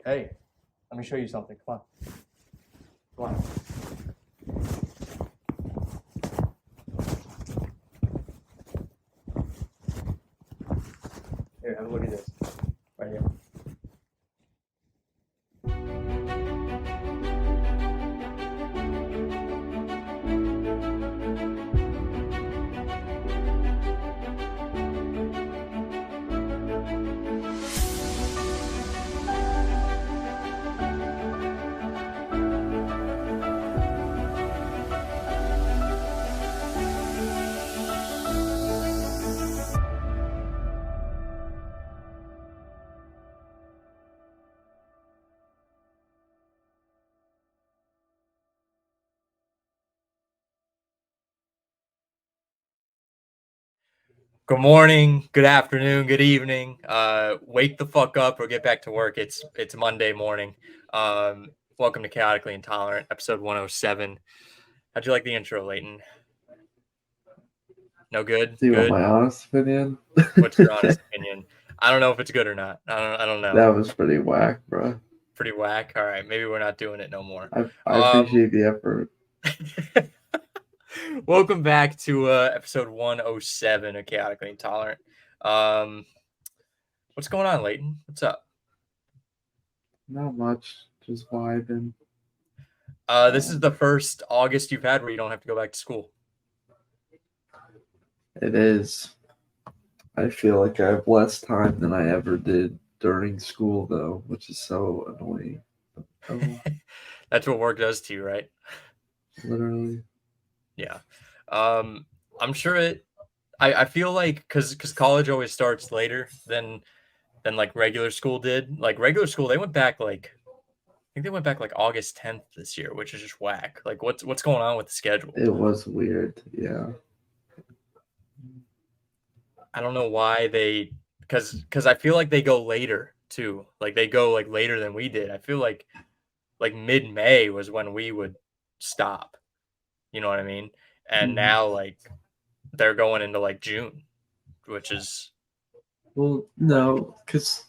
Hey, let me show you something. Come on. Come on. Here, have a look at this. Right here. Good morning, good afternoon, good evening. Wake the fuck up or get back to work. It's Monday morning. Welcome to Chaotically Intolerant, episode 107. How'd you like the intro, Leighton? No good? Do you want Good? my honest opinion? What's your honest opinion? I don't know if it's good or not. I don't know. That was pretty whack, bro. Pretty whack. All right, maybe we're not doing it no more. I appreciate the effort. Welcome back to episode 107 of Chaotically Intolerant. What's going on, Leighton? What's up? Not much, just vibing. This is the first August you've had where you don't have to go back to school. It is. I feel like I have less time than I ever did during school, though, which is so annoying. Oh, That's what work does to you, right? literally. Yeah. I'm sure it. I feel like because college always starts later than like regular school did. Like regular school, they went back like I think they went back like August 10th this year, which is just whack. Like what's going on with the schedule? It was weird, yeah. I don't know why they because I feel like they go later too. Like they go like later than we did. I feel like mid-May was when we would stop. You know what I mean? And now like they're going into like June, which is Well, no, because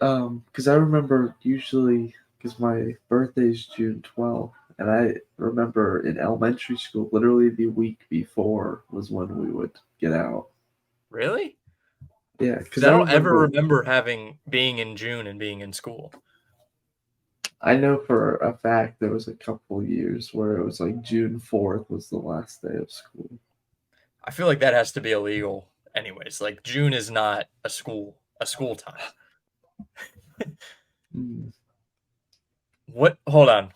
I remember usually, because my birthday is June 12th, and I remember in elementary school, literally the week before was when we would get out. really. Yeah, Because because I I don't ever remember, remember being in June and being in school. I know for a fact there was a couple years where it was like June 4th was the last day of school. I feel like that has to be illegal, anyways. Like June is not a school time. Mm. What? Hold on.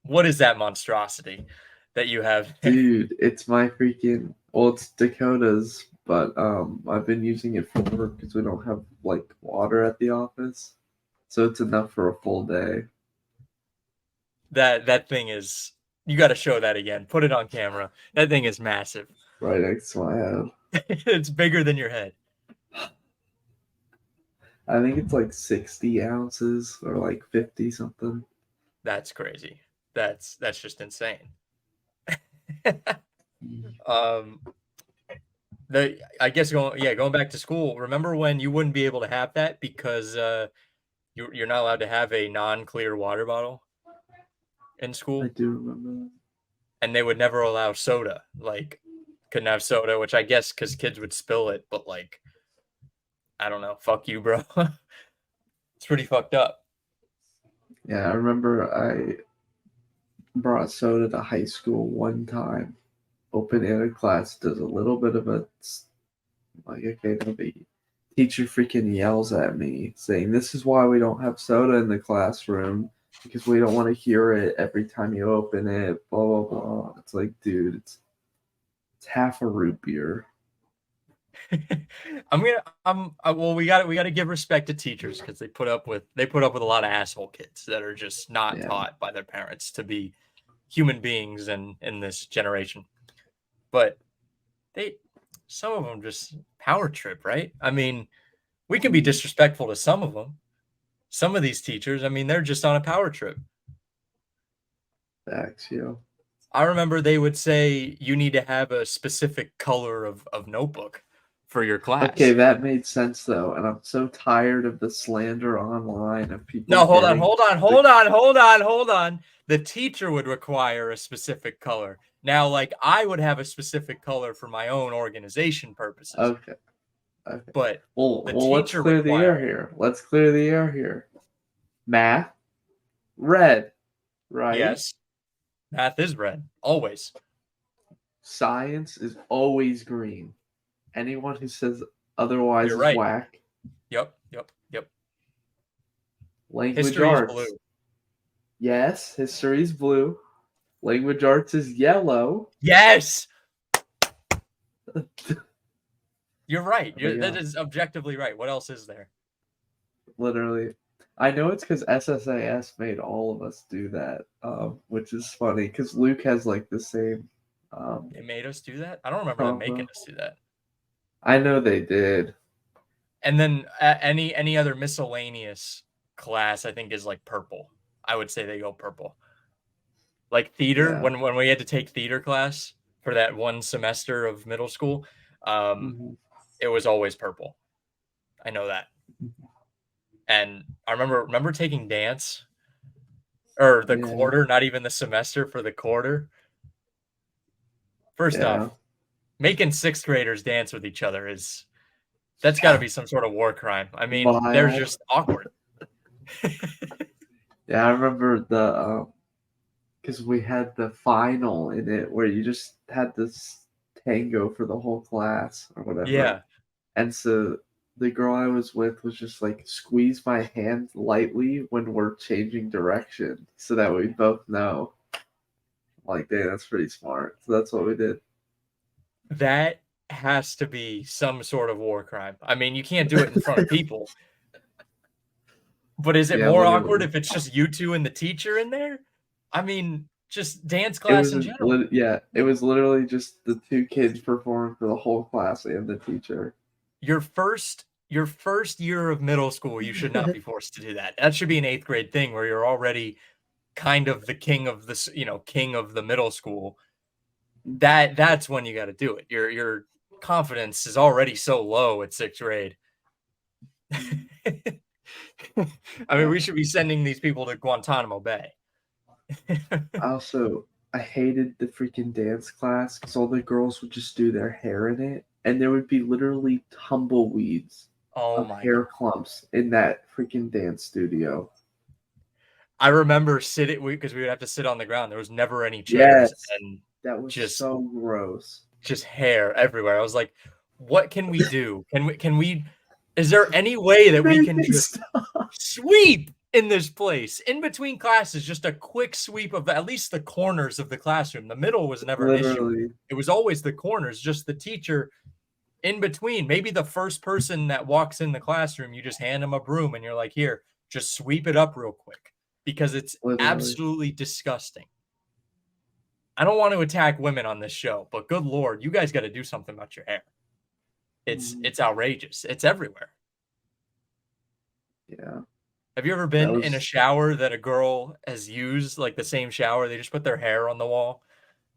What is that monstrosity that you have? Dude, it's my freaking, well, it's Dakota's, but I've been using it for work because we don't have like water at the office. So it's enough for a full day. That thing is. You got to show that again. Put it on camera. That thing is massive. Right next to my head. It's bigger than your head. I think it's like 60 ounces or like 50 something. That's crazy. That's just insane. Mm. um, I guess going back to school. Remember when you wouldn't be able to have that because you're not allowed to have a non-clear water bottle in I school, do remember that. and they would never allow soda. Like couldn't have soda, which I guess because kids would spill it. But like I don't know. Fuck you, bro. It's pretty fucked up. Yeah, I remember I brought soda to high school one time. Open air class does a little bit of a like, okay, the teacher freaking yells at me saying, "This is why we don't have soda in the classroom because we don't want to hear it every time you open it." Blah blah blah. It's like, dude, it's half a root beer. Well, we got to give respect to teachers because they put up with a lot of asshole kids that are just not Yeah, taught by their parents to be human beings in this generation. But they some of them just power trip, right? I mean, we can be disrespectful to some of them. Some of these teachers, I mean, they're just on a power trip. facts, yo. I remember they would say you need to have a specific color of notebook for your Okay, class. that made sense though, and I'm so tired of the slander online of people No, hold on, getting hold on, the. hold on, hold on, hold on. The teacher would require a specific color. Now, like I would have a specific color for my own organization purposes, Okay, okay. but the Well, let's teacher clear the air requiring, here. Let's clear the air here. Math, red, right? yes, math is red, always. Science is always green. Anyone who says otherwise You're is right. whack. Yep, yep, yep. Language History is arts. blue. Yes, history is blue. Language arts is yellow. Yes, you're right. But That yeah, is objectively right. What else is there? literally. I know it's because SSAS made all of us do that, which is funny because Luke has like the same um, They made us do that. I don't remember them making combo. us do that. I know they did. And then any other miscellaneous class, I think, is like purple. I would say they go purple. Like theater, Yeah. when we had to take theater class for that one semester of middle school, um, Mhm. it was always purple. I know that. And I remember taking dance or the Yeah. quarter, not even the semester for the quarter. First Yeah. off, making sixth graders dance with each other is that's got to be some sort of war crime. I mean, they're Vile. just awkward. Yeah, I remember the because we had the final in it where you just had this tango for the whole class or whatever. Yeah, And so the girl I was with was just like squeeze my hand lightly when we're changing direction so that we both know. Like, dang, that's pretty smart. So that's what we did. that has to be some sort of war crime. I mean, you can't do it in front of people, but is it Yeah, more awkward literally. if it's just you two and the teacher in there? I mean, just dance It class was in general. yeah, it was literally just the two kids performing for the whole class and the teacher. Your first year of middle school, you should not be forced to do that. That should be an eighth grade thing where you're already kind of the king of this, king of the middle school. That's when you got to do it. Your confidence is already so low at sixth grade. I mean, Yeah. we should be sending these people to Guantanamo Bay. Also, I hated the freaking dance class because all the girls would just do their hair in it, and there would be literally tumbleweeds Oh of my god. hair clumps in that freaking dance studio. I remember sitting because we would have to sit on the ground. There was never any chairs Yes, and that was just so gross. just hair everywhere. I was like, what can we do? Can we is there any way that we Make can it just stop. sweep in this place in between classes, just a quick sweep of at least the corners of the classroom. The middle was never an issue. Literally, It was always the corners, just the teacher in between. Maybe the first person that walks in the classroom, you just hand them a broom and you're like, here, just sweep it up real quick because it's literally. absolutely disgusting. I don't want to attack women on this show, but good lord, you guys got to do something about your hair. It's Mm, it's outrageous. It's everywhere. yeah, Have you ever that been in a was shower that a girl has used, like the same shower? They just put their hair on the wall.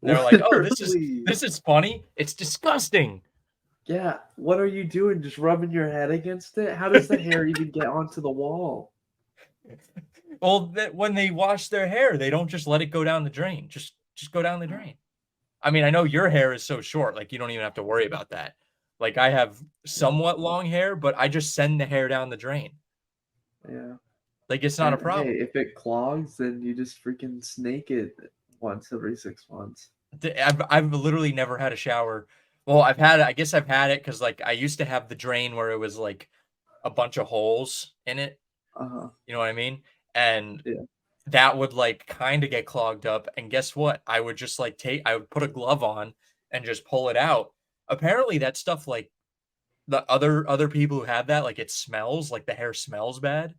And they're like, "Oh, this is literally. this is funny. It's disgusting." Yeah, what are you doing? Just rubbing your head against it? How does the hair even get onto the wall? Well, when they wash their hair, they don't just let it go down the drain. Just go down the drain. I mean, I know your hair is so short, like you don't even have to worry about that. Like I have somewhat long hair, but I just send the hair down the drain. Yeah. Like it's not a And hey, problem. if it clogs, then you just freaking snake it once every 6 months. I've literally never had a shower. Well, I've had it. I guess I've had it because like I used to have the drain where it was like a bunch of holes in it. Uh-huh. You know what I mean? And Yeah. that would like kind of get clogged up. And guess what? I would just like I would put a glove on and just pull it out. Apparently, that stuff like the other people who have that, like it smells, like the hair smells bad.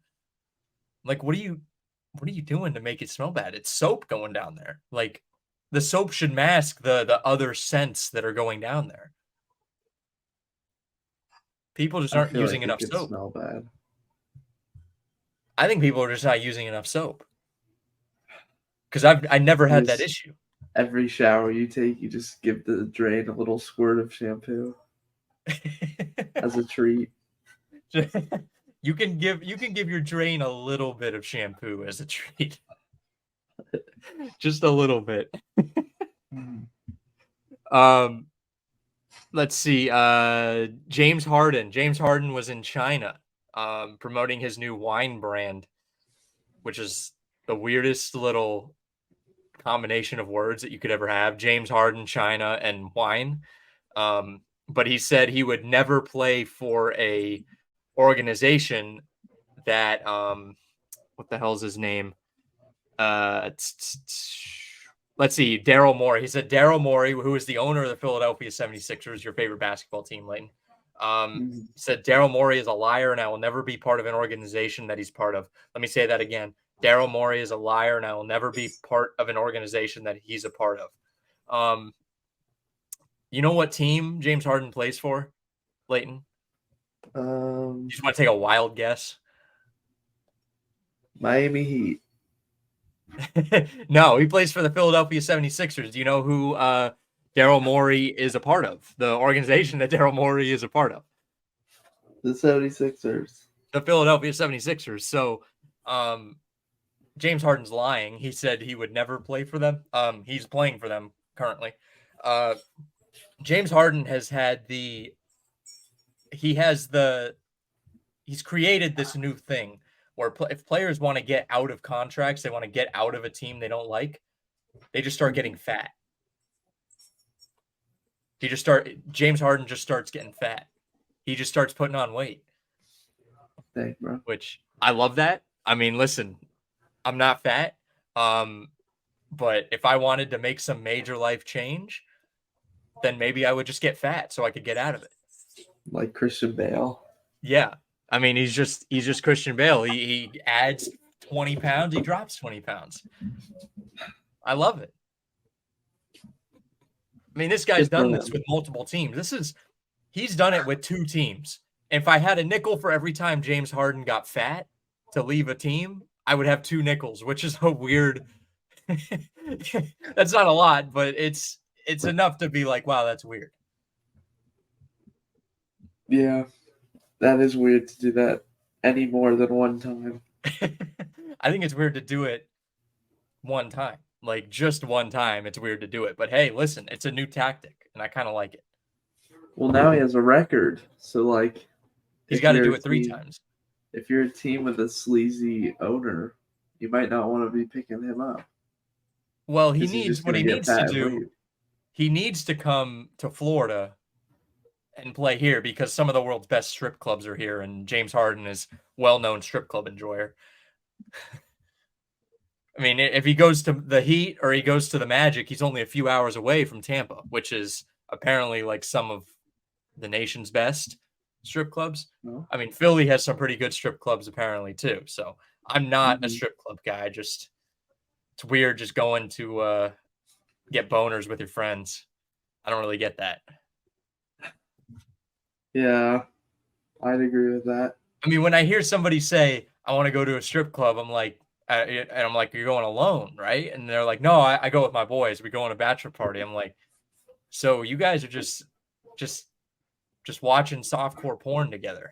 Like, what are you doing to make it smell bad? It's soap going down there. Like the soap should mask the other scents that are going down there. People just I aren't feel using like it enough could soap. smell bad. I think people are just not using enough soap because I never You had that just issue. every shower you take, you just give the drain a little squirt of shampoo. as a treat. You can give your drain a little bit of shampoo as a treat. Just a little bit. Mm. Um, let's see. James Harden. James Harden was in China, promoting his new wine brand, which is the weirdest little combination of words that you could ever have. James Harden, China, and wine. But he said he would never play for a organization that what the hell's his name? Uh, let's see, Daryl Morey. He said Daryl Morey, who is the owner of the Philadelphia 76ers, your favorite basketball team, Leighton. Mhm. Said Daryl Morey is a liar and I will never be part of an organization that he's part of. Let me say that again. Daryl Morey is a liar and I will never be part of an organization that he's a part of. Um, you know what team James Harden plays for, Leighton? You Um, just want to take a wild guess? Miami Heat. No, he plays for the Philadelphia 76ers. Do you know who Daryl Morey is a part of? The organization that Daryl Morey is a part of. The 76ers. The Philadelphia 76ers. So James Harden's lying. He said he would never play for them. He's playing for them currently. Uh, James Harden has had the he has the he's created this new thing where if players want to get out of contracts, they want to get out of a team they don't like, they just start getting fat. James Harden just starts getting fat. He just starts putting on weight, Dang, bro. which I love that. I mean, listen, I'm not fat. Um, but if I wanted to make some major life change, then maybe I would just get fat so I could get out of it. Like Christian Bale. Yeah. I mean, he's just Christian Bale. He adds 20 pounds, he drops 20 pounds. I love it. I mean, this guy's Good for done this him. with multiple teams. He's done it with 2 teams. If I had a nickel for every time James Harden got fat to leave a team, I would have 2 nickels, which is a weird that's not a lot, but it's enough to be like, wow, that's weird. Yeah, that is weird to do that any more than one time. I think it's weird to do it one time. Like just one time, it's weird to do it. But hey, listen, it's a new tactic, and I kind of like it. Well, now he has a record. So, like, He's if got to you're do a it 3 team, times. if you're a team with a sleazy owner, you might not want to be picking him up Well, because he's just what gonna he get needs to fat and do, leave. he needs to come to Florida and play here because some of the world's best strip clubs are here, and James Harden is well-known strip club enjoyer. I mean, if he goes to the Heat or he goes to the Magic, he's only a few hours away from Tampa, which is apparently like some of the nation's best strip clubs. No. I mean, Philly has some pretty good strip clubs apparently too. So I'm not a Mhm. strip club guy. Just it's weird just going to get boners with your friends. I don't really get that. Yeah, I'd agree with that. I mean, when I hear somebody say I want to go to a strip club, I'm like, you're going alone, right? And they're like, no, I go with my boys. We go on a bachelor party. I'm like, so you guys are just just watching softcore porn together.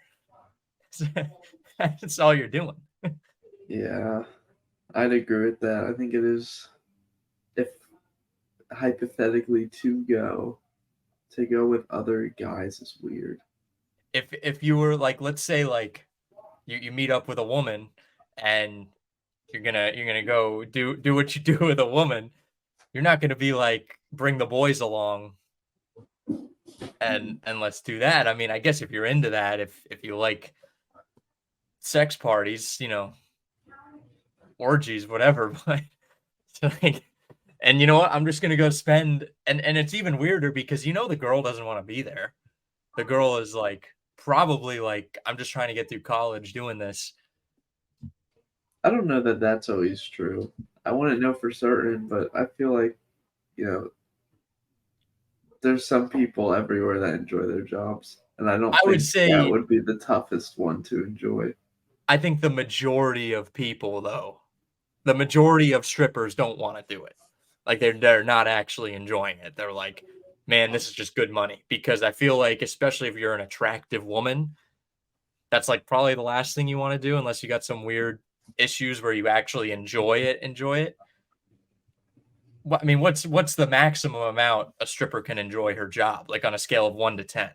That's all you're doing. Yeah, I'd agree with that. I think it is, if hypothetically to go with other guys is weird. If you were like, let's say like you meet up with a woman and you're gonna go do what you do with a woman, you're not gonna be like bring the boys along and let's do that. I mean, I guess if you're into that, if you like sex parties, orgies, whatever, but it's like and you know what? I'm just gonna go spend and it's even weirder because the girl doesn't want to be there. The girl is like probably like, I'm just trying to get through college doing this. I don't know that that's always true. I wouldn't know for certain, but I feel like, you know, there's some people everywhere that enjoy their jobs, and I I don't would think that say would be the toughest one to enjoy. I think the majority of people though, the majority of strippers don't want to do it. Like they're not actually enjoying it. They're like man, this is just good money. Because I feel like, especially if you're an attractive woman, that's like probably the last thing you want to do unless you got some weird issues where you actually enjoy it. I mean, what's the maximum amount a stripper can enjoy her job? Like on a scale of 1 to 10,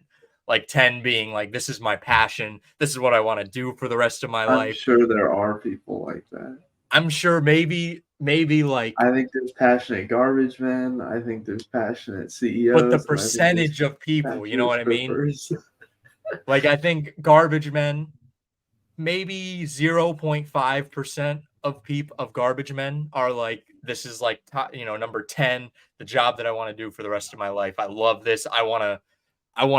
like 10 being like this is my passion, this is what I want to do for the rest of my I'm life. sure there are people like that. I'm sure maybe like, I think there's passionate garbage men. I think there's passionate but the CEOs, and I think there's percentage of people, you know passionate what I mean? strippers. Like I think garbage men, maybe 0.5% of people of garbage men are like this is like top, number 10, the job that I want to do for the rest of my life. I love this. I want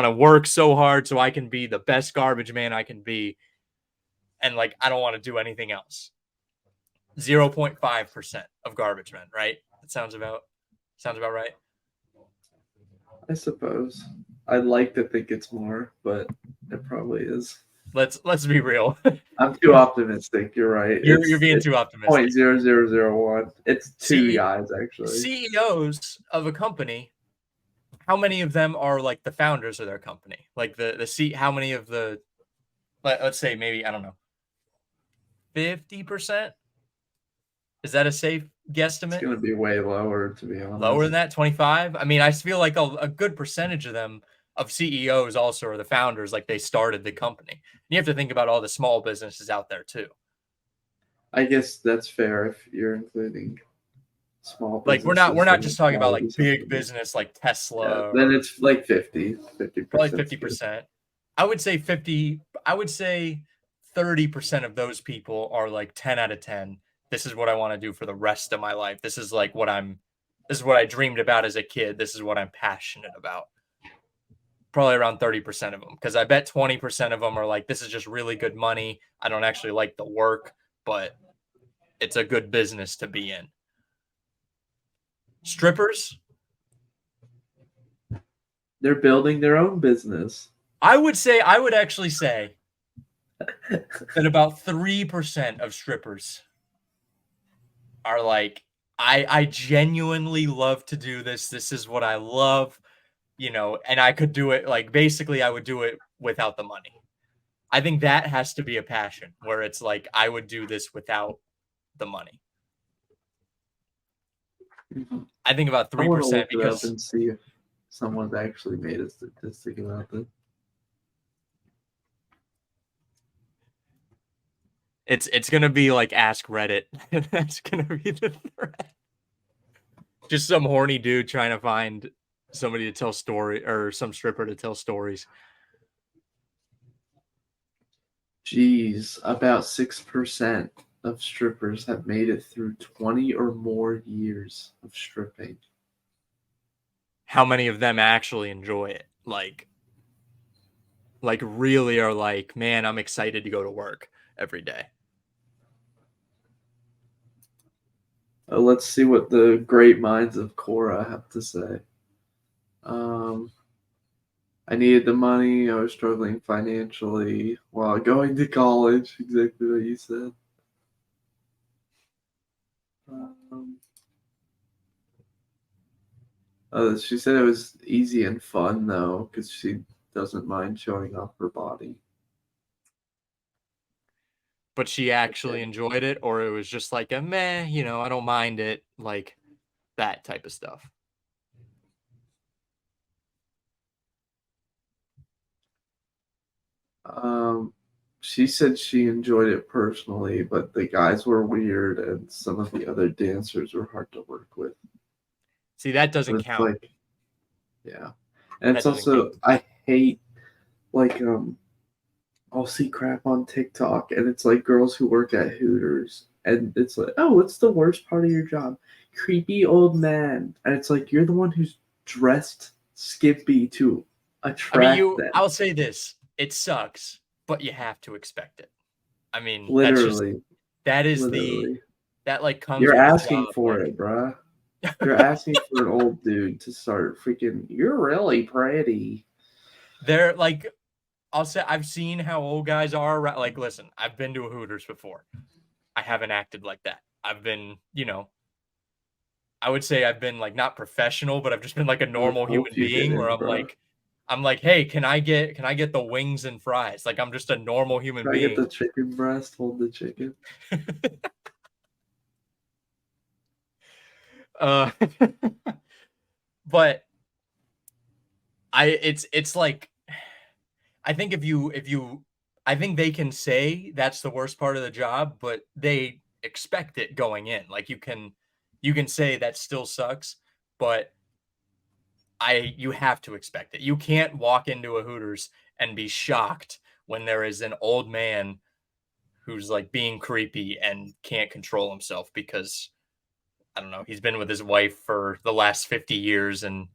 to work so hard so I can be the best garbage man I can be, and like I don't want to do anything else. 0.5% of garbage men, right? That sounds about right. I suppose. I'd like to think it's more, but it probably is. Let's be real. I'm too optimistic. You're right. You're being It's too point optimistic. zero zero zero one. It's two CE, guys actually. CEOs of a company, how many of them are like the founders of their company? Like how many of the, let's say maybe, I don't know, 50%? Is that a safe It's guesstimate? gonna be way lower, to be Lower than honest. that, 25? I mean, I feel like a good percentage of them, of CEOs also, are the founders, like they started the company. And you have to think about all the small businesses out there too. I guess that's fair if you're including small Like we're businesses not and just talking about quality like big supplements. business like Yeah, Tesla then or it's like 50 probably percent is good. 50%. I would say 50, I would say 30% of those people are like 10 out of 10. This is what I want to do for the rest of my life. This is what I dreamed about as a kid. This is what I'm passionate about. Probably around 30% of them, because I bet 20% of them are like, this is just really good money. I don't actually like the work, but it's a good business to be in. Strippers, They're building their own business. I would actually say that about 3% of strippers are like, I genuinely love to do this. This is what I love, and I could do it. Like, basically, I would do it without the money. I think that has to be a passion where it's like, I would do this without the money. I think about I want to 3% look it up because and see if someone's actually made a statistic about this. it's gonna be like ask Reddit. That's gonna be the thread. Just some horny dude trying to find somebody to tell story, or some stripper to tell stories. Geez, about 6% of strippers have made it through 20 or more years of stripping. How many of them actually enjoy it? Like really are like, man, I'm excited to go to work every day. Let's see what the great minds of Cora have to say. Um, I needed the money. I was struggling financially while going to college. Exactly what you said. Um, she said it was easy and fun though, because she doesn't mind showing off her body. But she actually Okay. enjoyed it, or it was just like a meh, I don't mind it, like that type of stuff. Um, she said she enjoyed it personally, but the guys were weird and some of the other dancers were hard to work with. See, that But doesn't it's count. like, yeah. And it's That doesn't count. also, I hate, like, I'll see crap on TikTok and it's like girls who work at Hooters. And it's like, oh, what's the worst part of your job? Creepy old man. And it's like, you're the one who's dressed skimpy to I mean, attract them. I'll say this, it sucks, but you have to expect it. I mean, Literally. that is Literally. that like comes You're with the asking job. for Like, it, bruh. You're asking for an old dude to start freaking, you're really pretty. they're like, I'll say I've seen how old guys are. Like, listen, I've been to a Hooters before. I haven't acted like that. I've been, I would say I've been like not professional, but I've just been like a Or normal hope human you being where didn't, bro. I'm like, hey, can I get the wings and fries? Like I'm just a normal human Can I get being. the chicken breast? Hold the chicken. uh, but it's like I think if you I think they can say that's the worst part of the job, but they expect it going in. Like you can say that still sucks, but you have to expect it. You can't walk into a Hooters and be shocked when there is an old man who's like being creepy and can't control himself because I don't know, he's been with his wife for the last 50 years and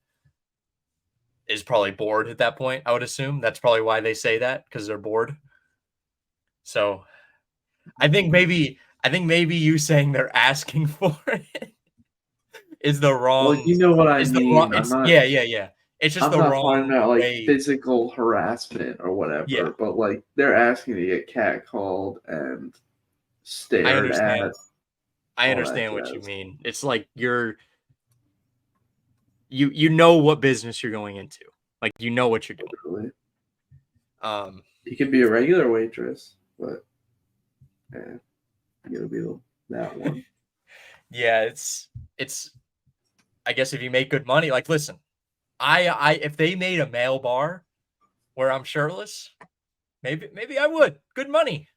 is probably bored at that point. I would assume that's probably why they say that because they're bored. So I think maybe you saying they're asking for it is the Well, wrong you know what I is the wrong mean. it's yeah, yeah, yeah. It's just I'm the not talking wrong about like way. physical harassment or Yeah, whatever, but like they're asking to get catcalled and I stared understand. at, I all that understand what you jazz. mean. It's like you know what business you're going into. Like you know what you're doing. Really. Um You can be a regular waitress, but you gotta be that one. yeah, it's I guess if you make good money, like listen, I if they made a male bar where I'm shirtless, maybe I would. Good money.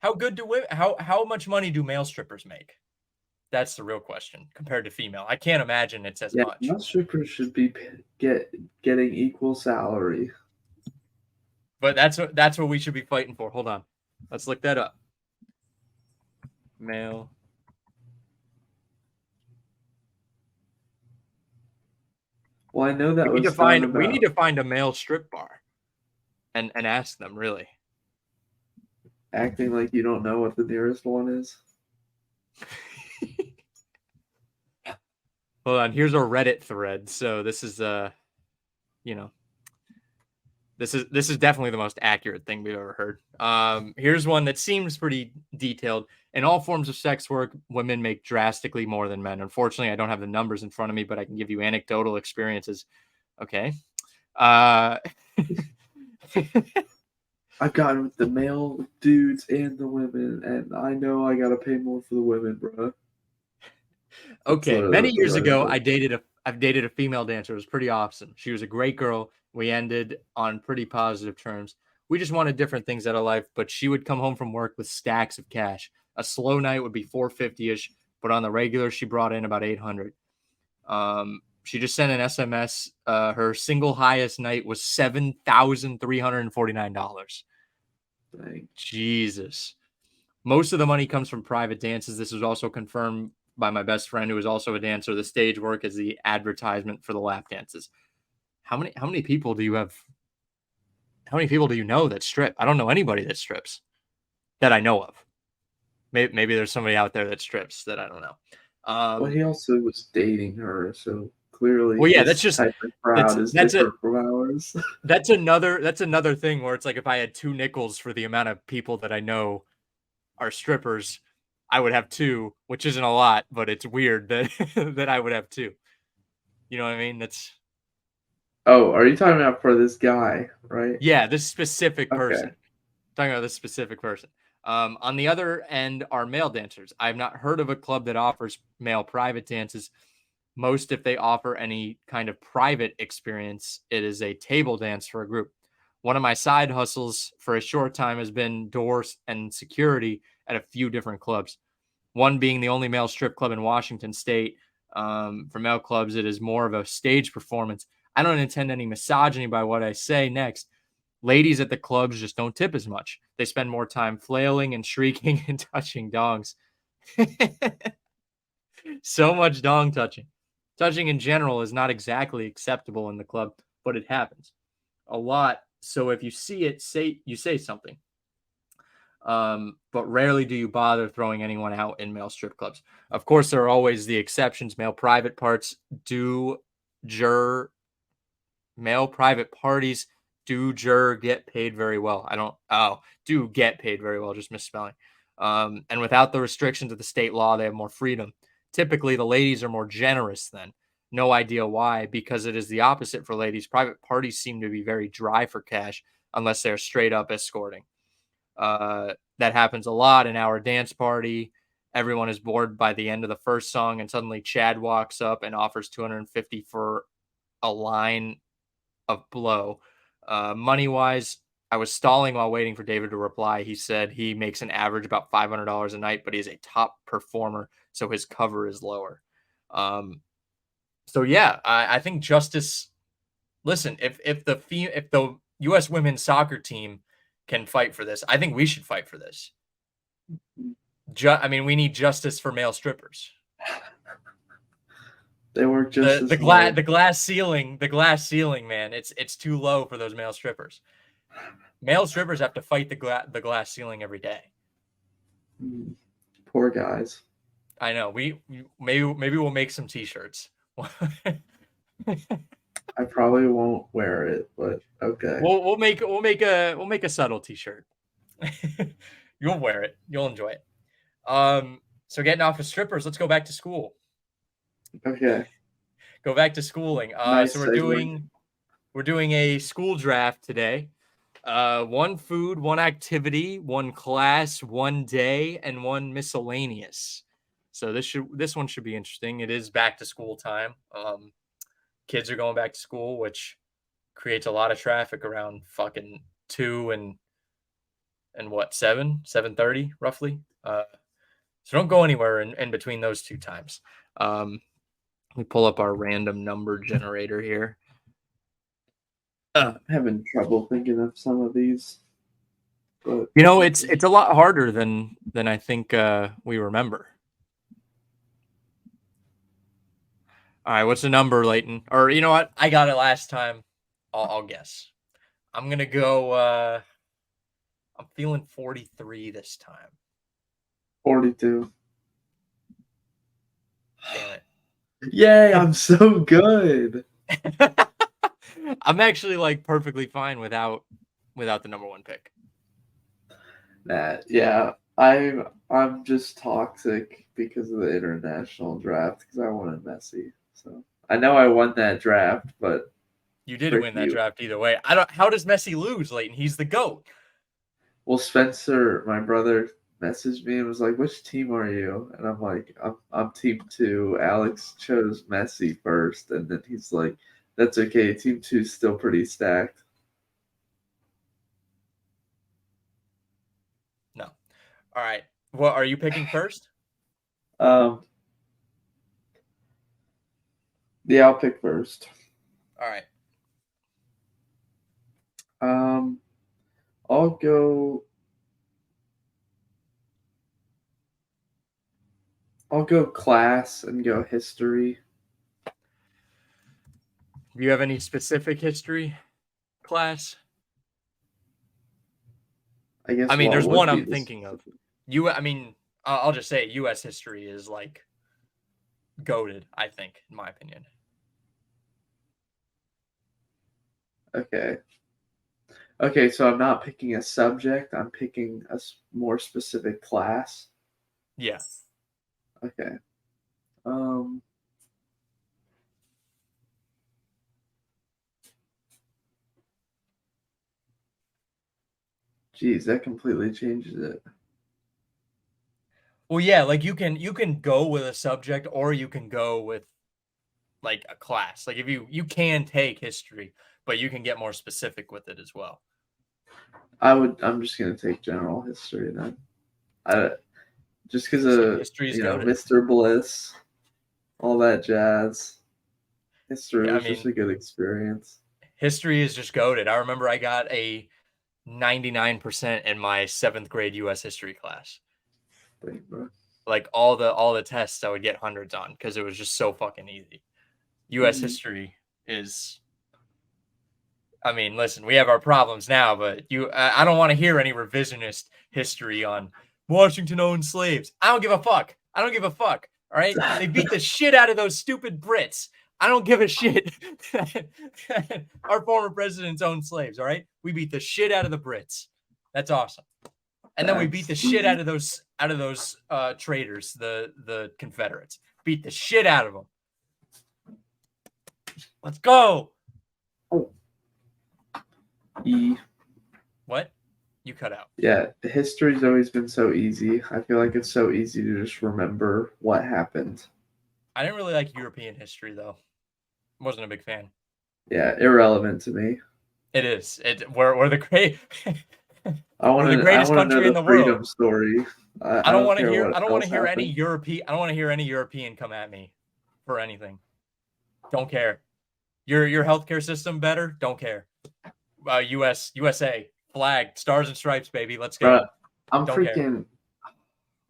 How good do women how much money do male strippers make? That's the real question compared to female. I can't imagine it's as Yeah, much. most strippers should be getting equal salary. But that's what we should be fighting for. Hold on. Let's look that up. Male. Well, I know We that need to was done find we need about to find a male strip bar and ask them really. acting like you don't know what the nearest one is. Hold on. Here's a Reddit thread. So this is you know, this is definitely the most accurate thing we've ever heard. Here's one that seems pretty detailed. In all forms of sex work, women make drastically more than men. Unfortunately, I don't have the numbers in front of me, but I can give you anecdotal experiences. Okay. Uh, I've gotten with the male dudes and the women, and I know I gotta pay more for the women, bro. That's okay. literally Many what the years Reddit ago, was. I've dated a female dancer. It was pretty awesome. She was a great girl. We ended on pretty positive terms. We just wanted different things out of life, but she would come home from work with stacks of cash. A slow night would be 450 ish, but on the regular, she brought in about 800. She just sent an SMS. Her single highest night was $7,349. Dang. Jesus. Most of the money comes from private dances. This was also confirmed by my best friend, who is also a dancer. The stage work is the advertisement for the lap dances. How many people do you have? How many people do you know that strip? I don't know anybody that strips that I know of. Maybe there's somebody out there that strips that I don't know. Well, he also was dating her, so clearly Well, yeah, that's his just type of crowd is that's a different from ours. that's another thing where it's like if I had two nickels for the amount of people that I know are strippers, I would have two, which isn't a lot, but it's weird that that I would have two. You know what I mean? That's Oh, are you talking about for this guy, right? yeah, this specific Okay. person. Talking about this specific person. On the other end are male dancers. I've not heard of a club that offers male private dances. Most, if they offer any kind of private experience, it is a table dance for a group. One of my side hustles for a short time has been doors and security at a few different clubs. One being the only male strip club in Washington State. For male clubs, it is more of a stage performance. I don't intend any misogyny by what I say next. Ladies at the clubs just don't tip as much. They spend more time flailing and shrieking and touching dongs. So much dong touching. Touching in general is not exactly acceptable in the club, but it happens a lot. So if you see it, say something. But rarely do you bother throwing anyone out in male strip clubs. Of course, there are always the exceptions. Do jur male private parties get paid very well. I don't do get paid very well, just misspelling. And without the restrictions of the state law, they have more freedom. Typically, the ladies are more generous then. No idea why, because it is the opposite for ladies. Private parties seem to be very dry for cash unless they're straight up escorting. That happens a lot in our dance party. Everyone is bored by the end of the first song, and suddenly Chad walks up and offers 250 for a line of blow. Money wise, I was stalling while waiting for David to reply. He said he makes an average about $500 a night, but he's a top performer, so his cover is lower. So yeah, I think justice. Listen, if the U.S. women's soccer team can fight for this, I think we should fight for this. I mean, we need justice for male strippers. They work just The as hard. the glass ceiling, man. It's too low for those male strippers. Male strippers have to fight the glass ceiling every day. Poor guys. I know. Maybe we'll make some t-shirts. I probably won't wear it, but okay. We'll make a subtle t-shirt. You'll wear it. You'll enjoy it. So getting off of strippers, let's go back to school. Okay. Go back to schooling. Nice So segue. we're doing a school draft today. One food, one activity, one class, one day, and one miscellaneous. So this one should be interesting. It is back to school time. Kids are going back to school, which creates a lot of traffic around fucking 2 and what 7:30 roughly. So don't go anywhere in between those two times. We pull up our random number generator here. I'm having trouble thinking of some of these. But you know, it's a lot harder than I think we remember. All right, what's the number, Leighton? Or you know what? I got it last time. I'll guess. I'm gonna go. I'm feeling 43 this time. 42. Damn it. Yay, I'm so good. I'm actually like perfectly fine without the number one pick. Yeah, I'm just toxic because of the international draft because I wanted Messi. So I know I won that draft, but you did win that draft either way. I don't. How does Messi lose, Leighton? He's the GOAT. Well, Spencer, my brother, messaged me and was like, "Which team are you?" And I'm like, "I'm team 2." Alex chose Messi first, and then he's like, "That's okay. Team 2's still pretty stacked." No. All right. Well, are you picking first? Yeah, I'll pick first. All right. I'll go. I'll go class and go history. Do you have any specific history class? I guess. I mean, there's one I'm this? thinking of. I mean, I'll just say U.S. history is like goated, I think, in my opinion. Okay. Okay, so I'm not picking a subject. I'm picking a more specific class. Yeah. Okay. Geez, that completely changes it. Well, yeah, like you can go with a subject or you can go with like a class. Like if you can take history, but you can get more specific with it as well. I'm just gonna take general history then. Just because of history is goated. Mr. Bliss, all that jazz. History was just a good experience. History is just goated. I remember I got a 99% in my 7th grade U.S. history class. Thanks, bro. Like all the tests I would get hundreds on because it was just so fucking easy. U.S. history is. I mean, listen, we have our problems now, but I don't want to hear any revisionist history on Washington owned slaves. I don't give a fuck. I don't give a fuck. All right, they beat the shit out of those stupid Brits. I don't give a shit. Our former presidents owned slaves. All right, we beat the shit out of the Brits. That's awesome. And then we beat the shit out of those traders, the Confederates. beat the shit out of them. Let's go. Oh. E. What? You cut out. Yeah, history's always been so easy. I feel like it's so easy to just remember what happened. I didn't really like European history though. Wasn't a big fan. Yeah, irrelevant to me. It is. We're the great. I We're want the to. I greatest want to know country in the the world. freedom story. I I don't don't want to care hear. what I don't want to else hear any happened. European. I don't want to hear any European come at me for anything. Don't care. Your healthcare system better. Don't care. USA flag, stars and stripes, baby. Let's But go. I'm Don't care. freaking.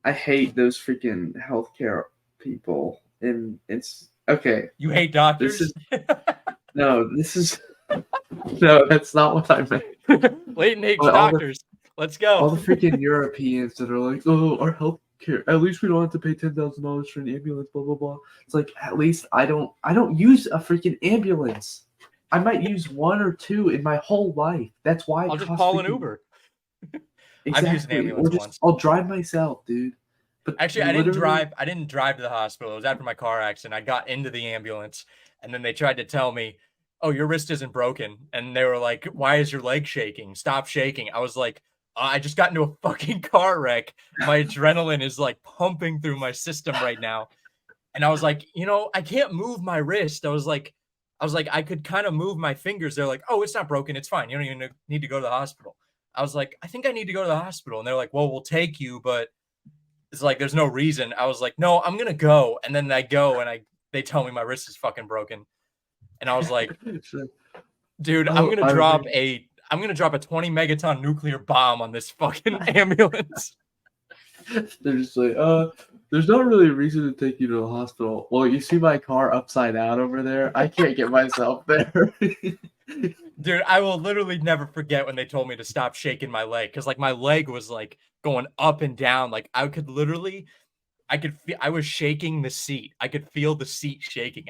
I hate those freaking healthcare people. And it's okay. You hate This is doctors? no. This is no. That's not what I meant. Latent hates But doctors. Let's go. all the freaking Europeans that are like, oh, our healthcare. At least we don't have to pay $10,000 for an ambulance. Blah blah blah. It's like at least I don't use a freaking ambulance. I might use one or two in my whole life. That's why I'll it just costs call an freaking Uber. I've used an exactly. Or ambulance just once. I'll drive myself, dude. But Actually, I didn't literally, drive. I didn't drive to the hospital. It was after my car accident. I got into the ambulance, and then they tried to tell me, "Oh, your wrist isn't broken." And they were like, "Why is your leg shaking? Stop shaking." I was like, "I just got into a fucking car wreck. My adrenaline is like pumping through my system right now." And I was like, I can't move my wrist. I was like, I could kind of move my fingers. They're like, "Oh, it's not broken. It's fine. You don't even need to go to the hospital." I was like, "I think I need to go to the hospital." And they're like, "Well, we'll take you, but it's like there's no reason." I was like, "No, I'm gonna go." And then I go and they tell me my wrist is fucking broken. And I was like, dude, oh, I remember. I'm gonna drop a 20 megaton nuclear bomb on this fucking ambulance. They're just like, there's not really a reason to take you to the hospital. Well, you see my car upside down over there. I can't get myself there. Dude, I will literally never forget when they told me to stop shaking my leg because like my leg was like going up and down. Like I was shaking the seat. I could feel the seat shaking.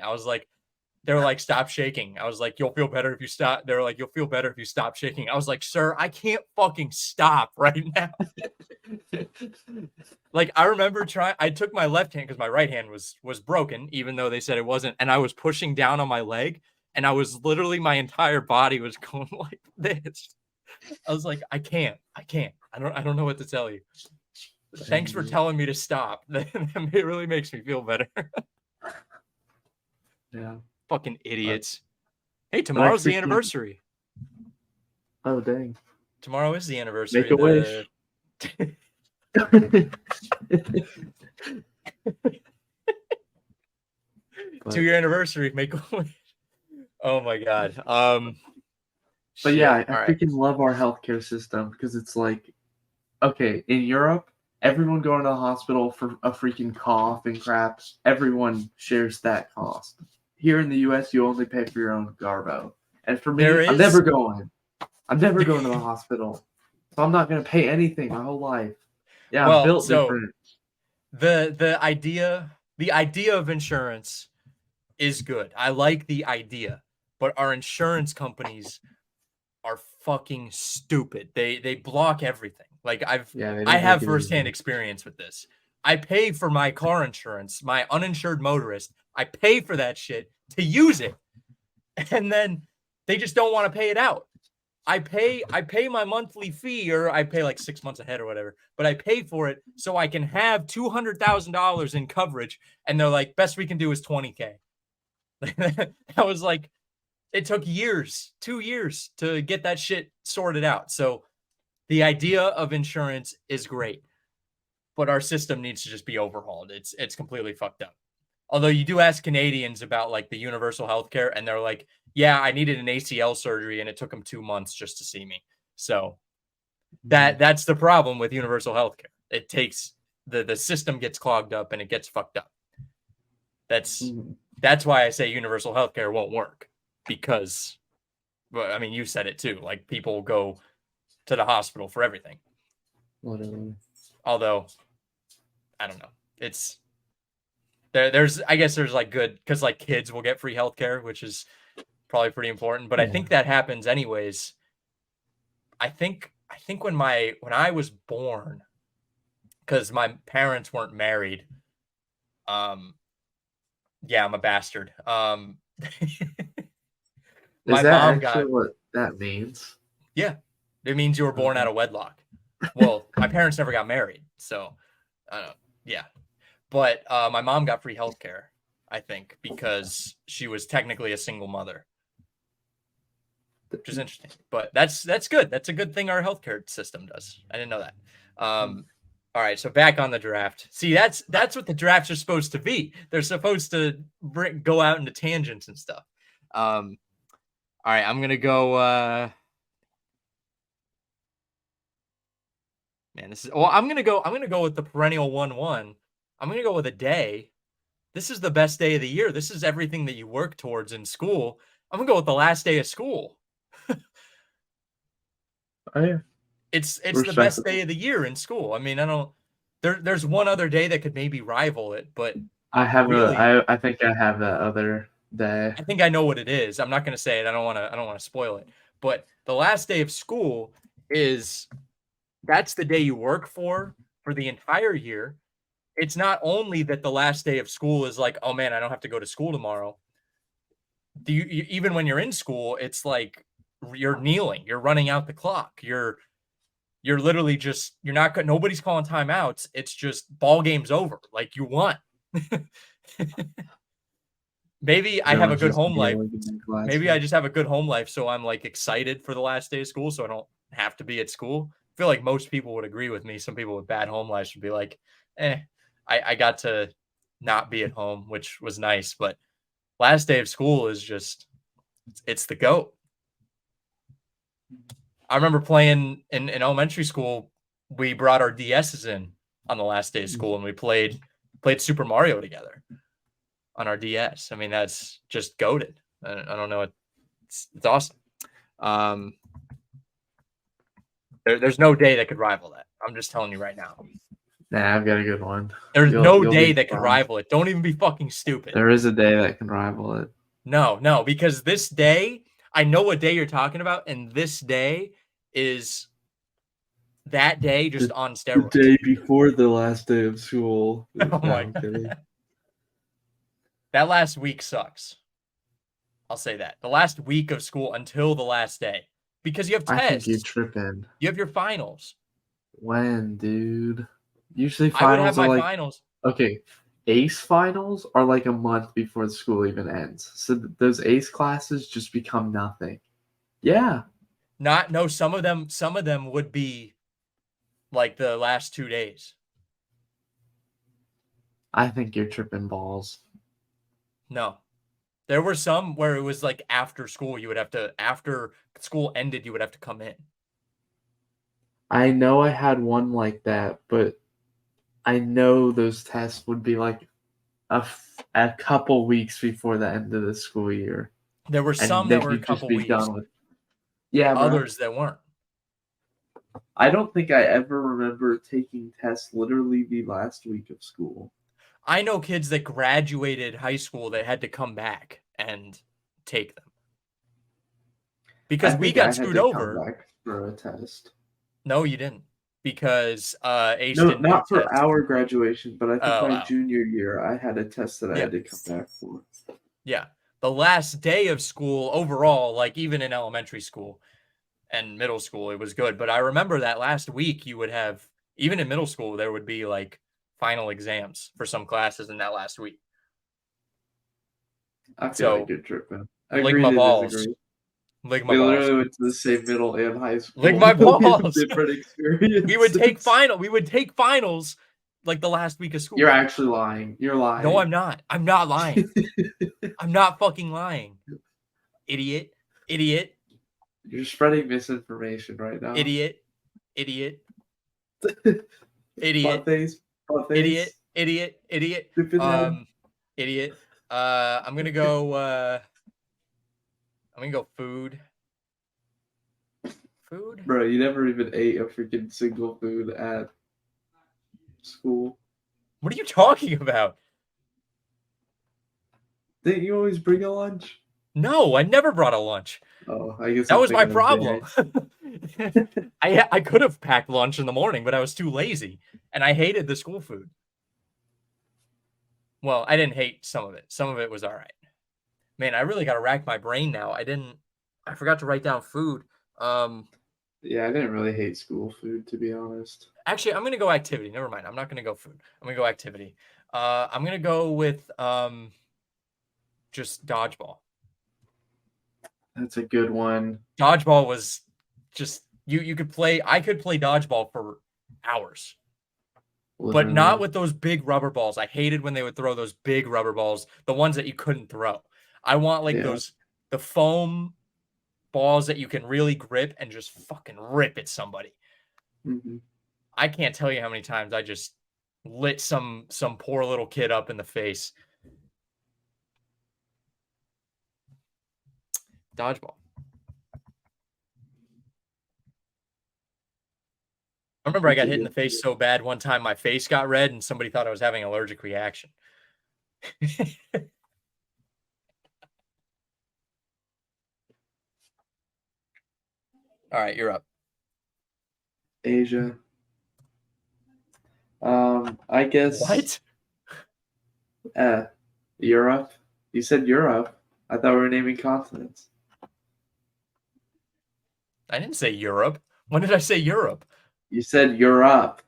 They were like, "Stop shaking." I was like, "You'll feel better if you stop." They were like, "You'll feel better if you stop shaking." I was like, "Sir, I can't fucking stop right now." Like I remember I took my left hand because my right hand was broken, even though they said it wasn't, and I was pushing down on my leg, and I was literally my entire body was going like this. I was like, I can't. I don't know what to tell you. Thanks for telling me to stop. It really makes me feel better. Yeah, Fucking but idiots. Hey, but I tomorrow's the freaking anniversary. oh dang, Tomorrow is the make anniversary. a The wish. but 2 year anniversary. Make a wish. Oh my god. but yeah, Shit. I All right. freaking love our healthcare system because it's like okay, in Europe, everyone going to the hospital for a freaking cough and crap, everyone shares that cost. Here in the US, you only pay for your own garbo. And for There me, I'm never is going. I'm never going to the hospital. So I'm not going to pay anything my whole life. Yeah, I'm well, built so different. the idea of insurance is good. I like the idea, but our insurance companies are fucking stupid. They block everything. Like Yeah, they I don't make have it firsthand easy. experience with this. I pay for my car insurance, my uninsured motorist. I pay for that shit to use it. And then they just don't want to pay it out. I pay my monthly fee, or I pay like 6 months ahead or whatever, but I pay for it so I can have $200,000 in coverage. And they're like, best we can do is 20K. I was like, it took years, 2 years to get that shit sorted out. So the idea of insurance is great, but our system needs to just be overhauled. It's completely fucked up. Although you do ask Canadians about like the universal healthcare, and they're like, "Yeah, I needed an ACL surgery, and it took them 2 months just to see me." So Mhm. that's the problem with universal healthcare. It takes the system gets clogged up and it gets fucked up. That's Mhm. that's why I say universal healthcare won't work because, well, I mean, you said it too. Like people go to the hospital for everything. Whatever. Although I don't know, it's there's I guess there's like good because like kids will get free healthcare, which is probably pretty important. But I Yeah. think that happens anyways. I think when I was born, because my parents weren't married, um, Yeah, I'm a bastard. Is My that mom actually got what that means? yeah. It means you were born out Okay. of wedlock. Well, my parents never got married, so yeah. But my mom got free healthcare, I think, because she was technically a single mother, which is interesting. But that's good. That's a good thing our healthcare system does. I didn't know that. All right, so back on the draft. See, that's what the drafts are supposed to be. They're supposed to go out into tangents and stuff. All right, I'm gonna go. Man, this is. Well, I'm gonna go. I'm gonna go with the perennial 1-1. I'm gonna go with a day. This is the best day of the year. This is everything that you work towards in school. I'm gonna go with the last day of school. Oh yeah, It's the best day respectable. of the year in school. I mean, I don't. There's one other day that could maybe rival it, but really, I think I have that other day. I think I know what it is. I'm not gonna say it. I don't want to spoil it. But the last day of school is that's the day you work for the entire year. It's not only that the last day of school is like, oh man, I don't have to go to school tomorrow. Even when you're in school, it's like you're kneeling, you're running out the clock, you're literally just you're not nobody's calling timeouts. It's just ball game's over. Like you won. Maybe I have a Everyone's good just home life. kneeling in their Maybe I classroom. just have a good home life, so I'm like excited for the last day of school, so I don't have to be at school. I feel like most people would agree with me. Some people with bad home lives would be like, I got to not be at home, which was nice. But last day of school is just it's the goat. I remember playing in elementary school. We brought our DSs in on the last day of school, and we played Super Mario together on our DS. I mean, that's just goated. I don't know. It's awesome. Um, there's no day that could rival that. I'm just telling you right now. Nah, I've got a good one. There's no You'll be day that could surprised. rival it. Don't even be fucking stupid. There is a day that can rival it. No, because this day, I know what day you're talking about, and this day is that day just The, on the steroids. day before the last day of school. Oh No, my I'm kidding. god. That last week sucks. I'll say that. The last week of school until the last day. Because you have I think you're tests. tripping. You have your finals. When, dude? Usually I would have finals are my like, finals. okay, ACE finals are like a month before the school even ends. So those ACE classes just become nothing. Yeah, Not no, some of them would be like the last 2 days. I think you're tripping balls. No. There were some where it was like after school, you would have to after school ended, you would have to come in. I know I had one like that, but I know those tests would be like a couple weeks before the end of the school year, There were and some they that were a could just couple be weeks, done with. Yeah, bro. others that weren't. I don't think I ever remember taking tests literally the last week of school. I know kids that graduated high school that had to come back and take them I because we think got I had screwed to come over. back for a test. No, you didn't because Ace No, didn't do not for tests. our graduation, but I think Oh, my wow. junior year, I had a test that I Yeah. had to come back for. Yeah. The last day of school overall, like even in elementary school and middle school, it was good. But I remember that last week you would have, even in middle school, there would be like final exams for some classes in that last week. I feel like So you're tripping. lick Agree my to balls. disagree. Lick my We balls. literally went to the same middle and high Lick school, my but we have balls. different We would take experiences. final. We would take finals like the last week of You're school. actually lying. You're No, lying. I'm not. I'm not lying. I'm not fucking lying. Idiot. Idiot. You're spreading misinformation right now. Idiot. Idiot. Idiot. Butt Idiot. face, Idiot. Idiot. stupid head. Idiot. I'm gonna go food. Food? Bro, you never even ate a freaking single food at school. What are you talking about? Didn't you always bring a lunch? No, I never brought a lunch. Oh, I guess That I'm was my thinking of problem. Jay. I could have packed lunch in the morning, but I was too lazy, and I hated the school food. Well, I didn't hate some of it. Some of it was all right. Man, I really got to rack my brain now. I forgot to write down food. Um, Yeah, I didn't really hate school food, to be honest. Actually, I'm gonna go activity. Never mind. I'm not gonna go food. I'm gonna go activity. I'm gonna go with just dodgeball. That's a good one. Dodgeball was just you could play. I could play dodgeball for hours, but not Literally. with those big rubber balls. I hated when they would throw those big rubber balls, the ones that you couldn't throw. I want like Yeah. those the foam balls that you can really grip and just fucking rip at somebody. Hmm. I can't tell you how many times I just lit some poor little kid up in the face. Dodgeball. I remember I That's got a hit in good the face so bad one time my face got red and somebody thought I was having an allergic reaction. All right, you're up. Asia. I guess What? uh Europe. You said Europe. I thought we were naming continents. I didn't say Europe. When did I say Europe? You said Europe.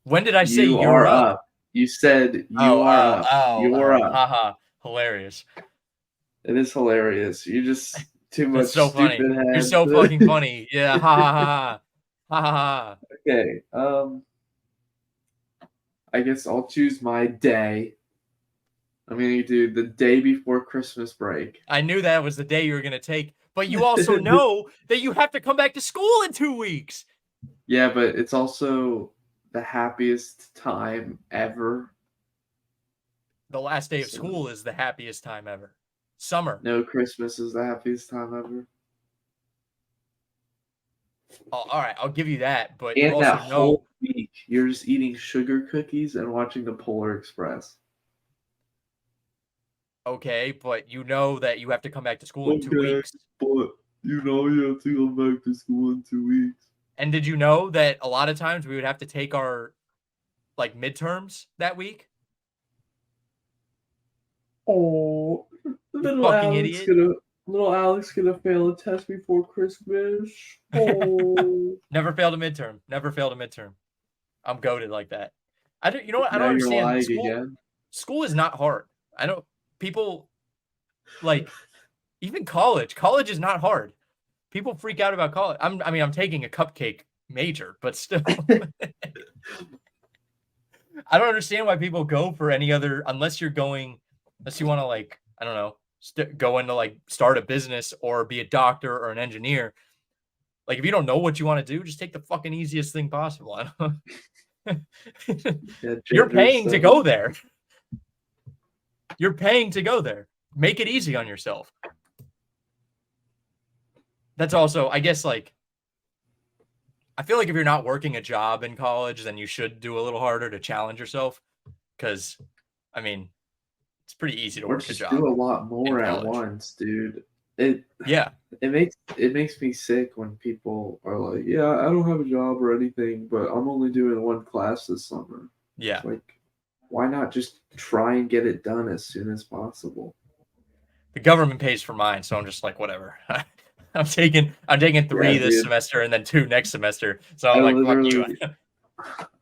When did I say You are Europe? up. You said Oh, you are oh, up. oh, You're oh. up. Haha. Hilarious. It is hilarious. You just too That's much so funny. stupid You're heads. so fucking funny. Yeah. Ha ha ha ha. Ha ha ha. Okay. I guess I'll choose my day. I'm gonna do the day before Christmas break. I knew that was the day you were going to take, but you also know that you have to come back to school in 2 weeks. Yeah, but it's also the happiest time ever. The last day of So school is the happiest time ever. Summer. no, Christmas is the happiest time ever. Oh, all right, I'll give you that, but you And that also know, whole week, you're just eating sugar cookies and watching the Polar Express. okay, but you know that you have to come back to school in two Okay, weeks. but you know you have to go back to school in 2 weeks. And did you know that a lot of times we would have to take our like midterms that week? Oh, You little fucking Alex idiot. gonna little Alex gonna fail a test before Christmas. Oh, Never failed a midterm. Never failed a midterm. I'm goaded like that. I don't you know what? I now don't you're understand. lying School again. school is not hard. I don't people like even college. College is not hard. People freak out about college. I'm taking a cupcake major, but still I don't understand why people go for any other unless you're going unless you want to like I don't know go into like start a business or be a doctor or an engineer. Like if you don't know what you want to do, just take the fucking easiest thing possible. Yeah, You're gender paying to studies. go there. You're paying to go there. Make it easy on yourself. That's also, I guess, like I feel like if you're not working a job in college, then you should do a little harder to challenge yourself. Because, I mean, it's pretty easy to Or work a just do job a lot in more at college. once, dude. It Yeah, it makes me sick when people are like, "Yeah, I don't have a job or anything, but I'm only doing one class this summer." It's yeah. like, why not just try and get it done as soon as possible? The government pays for mine, so I'm just like, whatever. I'm taking Yeah, three this dude. semester and then two next semester. So I I'm like, fuck you. literally,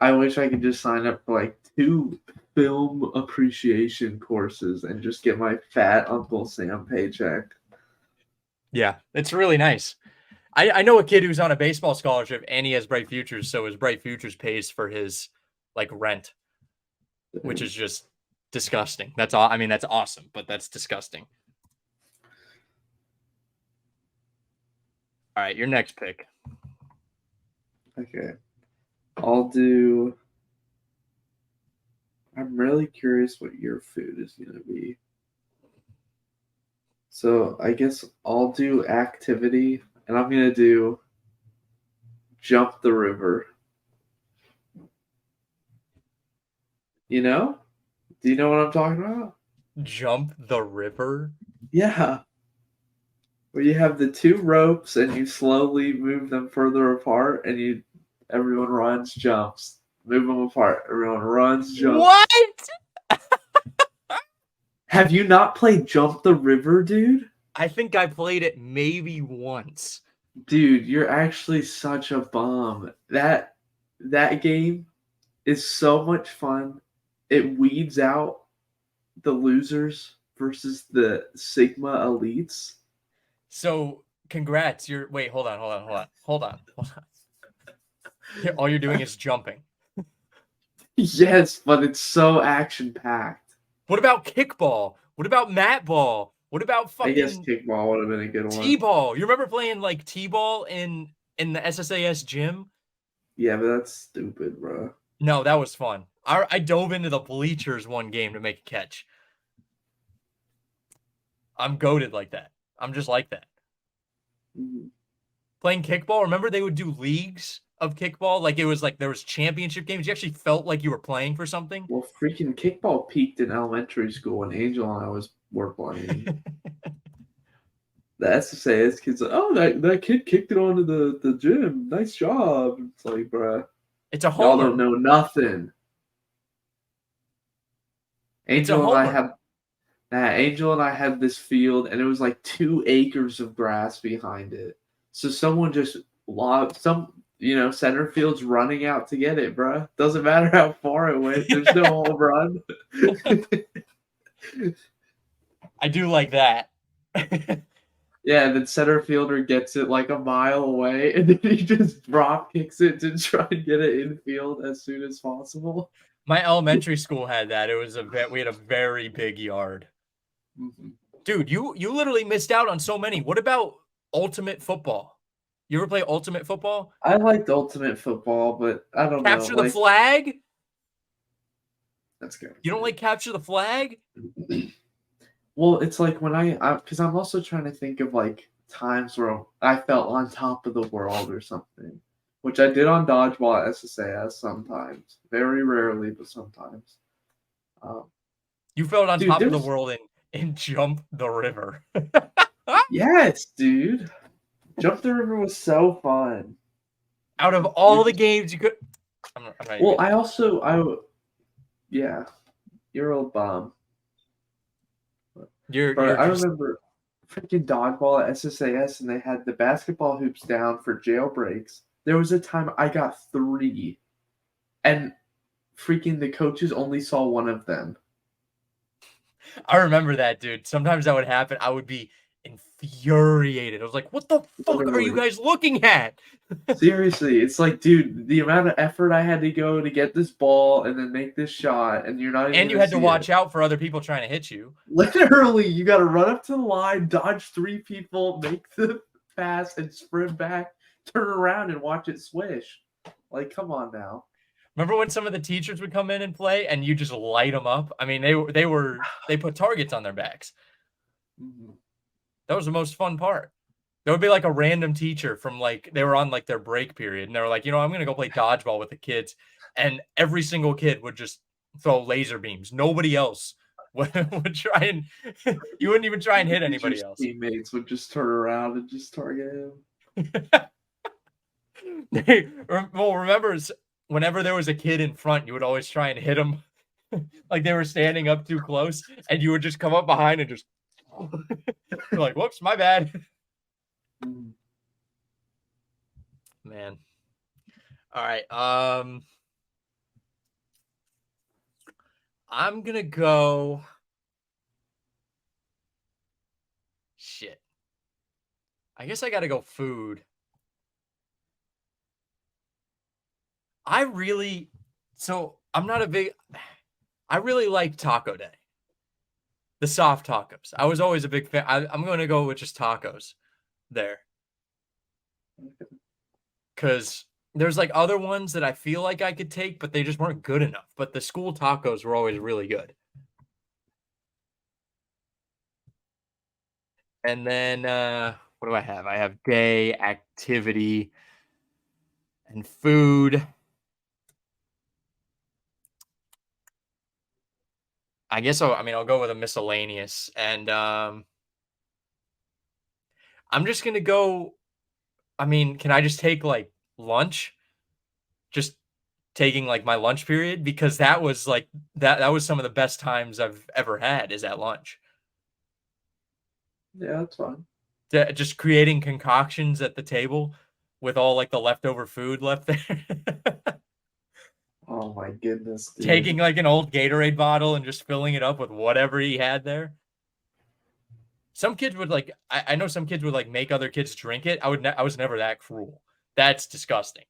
I wish I could just sign up for like 2 film appreciation courses and just get my fat Uncle Sam paycheck. Yeah, it's really nice. I know a kid who's on a baseball scholarship and he has Bright Futures, so his Bright Futures pays for his like rent, which is just disgusting. That's all. I mean, that's awesome, but that's disgusting. All right, your next pick. Okay. I'll do. I'm really curious what your food is going to be. So I guess I'll do activity and I'm going to do jump the river. You know? Do you know what I'm talking about? Jump the river. Yeah. Where you have the 2 ropes and you slowly move them further apart and everyone runs, jumps, Move them apart. Everyone runs, jumps. What? Have you not played Jump the River, dude? I think I played it maybe once. Dude, you're actually such a bum. That game is so much fun. It weeds out the losers versus the Sigma elites. So, congrats. You're wait, hold on. All you're doing is jumping. Yes, but it's so action packed. What about kickball? What about mat ball? What about I guess fucking kickball would have been a good one. T-ball? You remember playing like T-ball in the SSAS gym? Yeah, but that's stupid, bro. No, that was fun. I dove into the bleachers one game to make a catch. I'm goated like that. I'm just like that. Mhm. Playing kickball, remember they would do leagues of kickball? Like it was like there was championship games. You actually felt like you were playing for something. Well, freaking kickball peaked in elementary school when Angel and I were playing. The SSAS kids like, oh, that kid kicked it onto the gym. Nice job. It's like, bruh, It's a y'all don't homer. know nothing. It's a Angel and I homer. had Angel and I had this field, and it was like 2 acres of grass behind it. So someone just lobbed center field's running out to get it, bruh. Doesn't matter how far it went. There's no home run. I do like that. Yeah, and then center fielder gets it like a mile away, and then he just drop kicks it to try and get it infield as soon as possible. My elementary school had that. It was we had a very big yard. Mhm. Dude, you literally missed out on so many. What about ultimate football? You ever play ultimate football? I liked Ultimate Football, but I don't know. Capture the Like, flag? that's kind You don't of like capture the flag? weird. Well, it's like when because I'm also trying to think of like times where I felt on top of the world or something, which I did on dodgeball at SSAS sometimes, very rarely, but sometimes. Um, You felt on dude, top of the there's world and jump the river. yes, dude. Jump the River was so fun. Out of You're all the just games you could I'm not well, even yeah, you're a bum. you're But I just remember freaking dodgeball at SSAS, and they had the basketball hoops down for jailbreaks. There was a time I got three, and freaking the coaches only saw one of them. I remember that, dude. Sometimes that would happen. I would be infuriated. I was like, "What the fuck are you Literally. guys looking at?" Seriously, it's like, dude, the amount of effort I had to go to get this ball and then make this shot, and you're not even And you gonna had to see it. watch out for other people trying to hit you. Literally, you got to run up to the line, dodge three people, make the pass, and sprint back, turn around, and watch it swish. Like, come on now. Remember when some of the teachers would come in and play and you just light them up? I mean, they put targets on their backs. Mhm. That was the most fun part. There would be like a random teacher from like they were on like their break period and they were like, I'm gonna go play dodgeball with the kids, and every single kid would just throw laser beams. Nobody else would try and you wouldn't even try and The hit anybody teacher's else. teammates would just turn around and just target him. Well, remember whenever there was a kid in front, you would always try and hit them like they were standing up too close, and you would just come up behind and just you're like, whoops, my bad. Mhm. Man. All right. I'm gonna go. Shit. I guess I gotta go food. I really. So I'm not a big. I really like Taco Day. The soft tacos. I was always a big fan. I'm gonna go with just tacos there because there's like other ones that I feel like I could take, but they just weren't good enough. But the school tacos were always really good. And then what do I have? I have day, activity, and food. I guess I'll go with a miscellaneous. And I'm just gonna go. I mean, can I just take like lunch? Just taking like my lunch period, because that was like that was some of the best times I've ever had is at lunch. Yeah, that's fun. Just creating concoctions at the table with all like the leftover food left there. Oh my goodness, Taking dude. like an old Gatorade bottle and just filling it up with whatever he had there. Some kids would like I know some kids would like make other kids drink it. I was never that cruel. That's disgusting.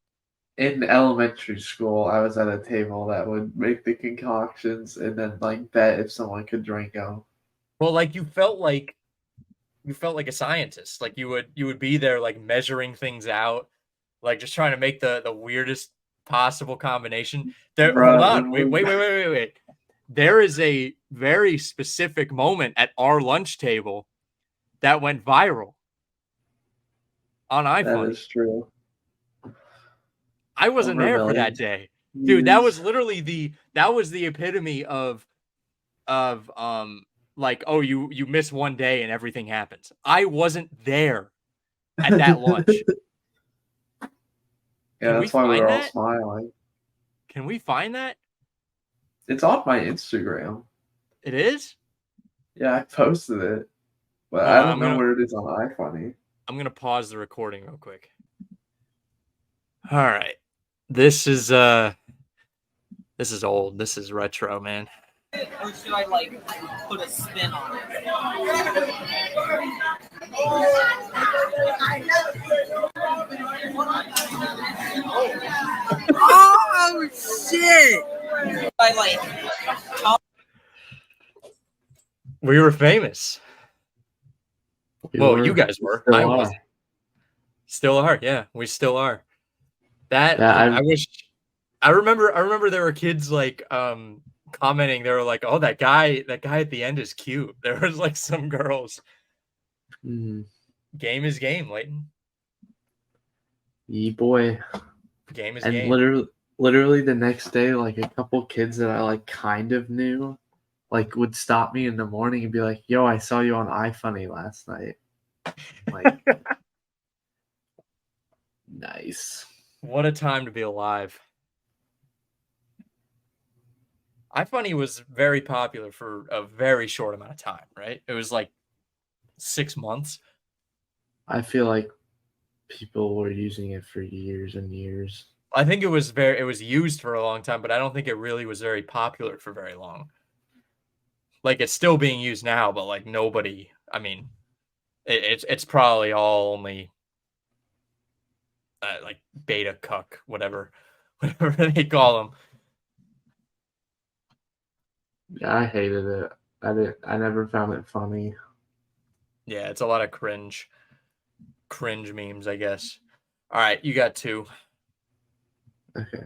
In elementary school, I was at a table that would make the concoctions and then like bet if someone could drink them. Well, like you felt like a scientist. Like you would be there like measuring things out, like just trying to make the weirdest possible combination. There, hold Bro, on, wait. There is a very specific moment at our lunch table that went viral on that iFunny. is true. I wasn't Over there for that millions day. Dude, that views. was literally that was the epitome of like, oh, you miss one day and everything happens. I wasn't there at Yeah, that lunch. Can we that's why we find were all that? smiling. Can we find that? It's on my Instagram. It is? Yeah, I posted it, but Hold I on, don't know where it is on iFunny. I'm gonna pause the recording real quick. All right. This is this is old. This is retro, man. Or should I like put a spin on it? Oh shit! I like. We were famous. Well, you guys We were. still I are. wasn't. Still are. Yeah, we still are. That Yeah, I wish I remember there were kids like commenting, they were like, "Oh, that guy at the end is cute." There was like some girls. mm, Game is game, Leighton. yeah, boy. Game is And game. literally the next day, like a couple kids that I like kind of knew, like would stop me in the morning and be like, "Yo, I saw you on iFunny last night." Like, nice. What a time to be alive. iFunny was very popular for a very short amount of time, right? It was like 6 months. I feel like people were using it for years and years. I think it was used for a long time, but I don't think it really was very popular for very long. Like it's still being used now, but like nobody. I mean, it's probably all only like beta cuck, whatever, whatever they call them. Yeah, I hated it. I never found it funny. Yeah, it's a lot of cringe memes, I guess. All right, you got two. Okay.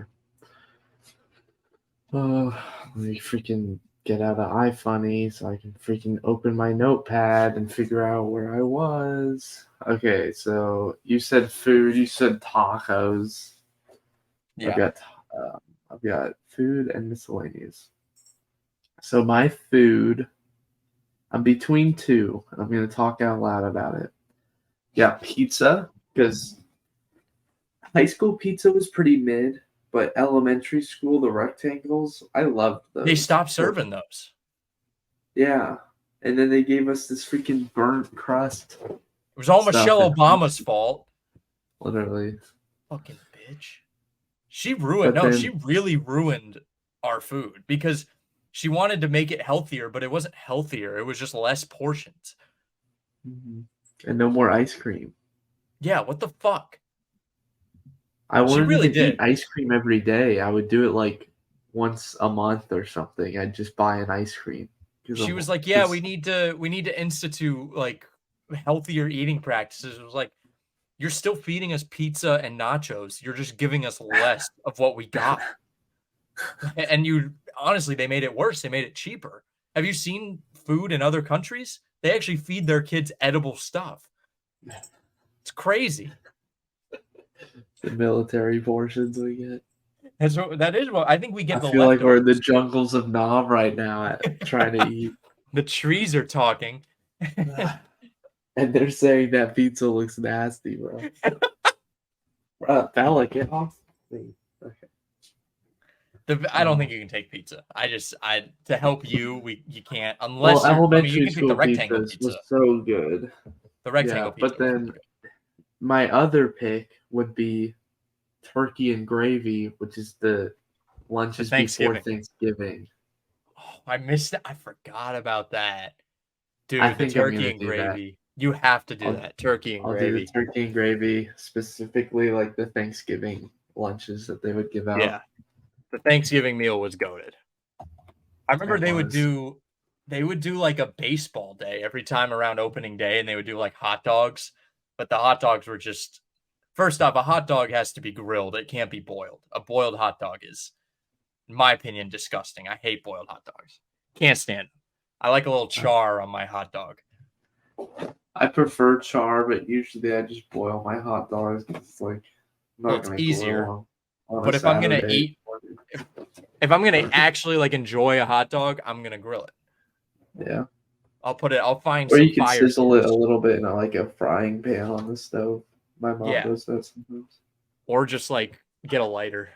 Oh, let me freaking get out of iFunny so I can freaking open my notepad and figure out where I was. Okay, so you said food. You said tacos. I've Yeah. got I've got food and miscellaneous. So my food, I'm between two, and I'm gonna talk out loud about it. Yeah, pizza, because high school pizza was pretty mid, but elementary school, the rectangles, I loved They those. stopped serving those. Yeah. And then they gave us this freaking burnt crust It was all stuff. Michelle And Obama's fault. literally. Fucking bitch. She ruined, But no, she then, really ruined our food because she wanted to make it healthier, but it wasn't healthier. It was just less portions. and no more ice cream. Yeah, what the fuck? I She wanted really to eat did. ice cream every day. I would do it like once a month or something. I'd just buy an ice cream. She was like, "Yeah, we need to institute like healthier eating practices." It was like, "You're still feeding us pizza and nachos. You're just giving us less of what we got." And you honestly, they made it worse. They made it cheaper. Have you seen food in other countries? They actually feed their kids edible stuff. It's crazy. the military portions we get. And so that is what I think we I get the feel like we're in the leftovers. jungles of Nam right now trying to eat. The trees are talking. And they're saying that pizza looks nasty, bro. Bella, get off me. Okay. I don't think you can take pizza. To help you, you can't Well, unless you elementary can take the school rectangle pizzas pizza. was so good. The rectangle Yeah, pizza but was really then good. my other pick would be turkey and gravy, which is the For lunches before Thanksgiving. Thanksgiving. Oh, I missed it. I forgot about that. I Dude, the think I'm turkey gonna and do that. gravy. You have to do I'll that. Turkey and I'll do the gravy. turkey and gravy, specifically like the Thanksgiving lunches that they would give Yeah. out. The Thanksgiving meal was goated. I remember It was. they would do like a baseball day every time around opening day, and they would do like hot dogs. But the hot dogs were just first off, a hot dog has to be grilled. It can't be boiled. A boiled hot dog is, in my opinion, disgusting. I hate boiled hot dogs. Can't stand them. I like a little char on my hot dog. I prefer char, but usually I just boil my hot dogs. It's like I'm Well, not it's gonna easier. grill on a But if I'm gonna Saturday. eat, if I'm gonna actually like enjoy a hot dog, I'm gonna grill it. Yeah. I'll find Or some you can fire sizzle it a source. little bit in like a frying pan on the stove. My mom Yeah. does that sometimes. Or just like get a lighter.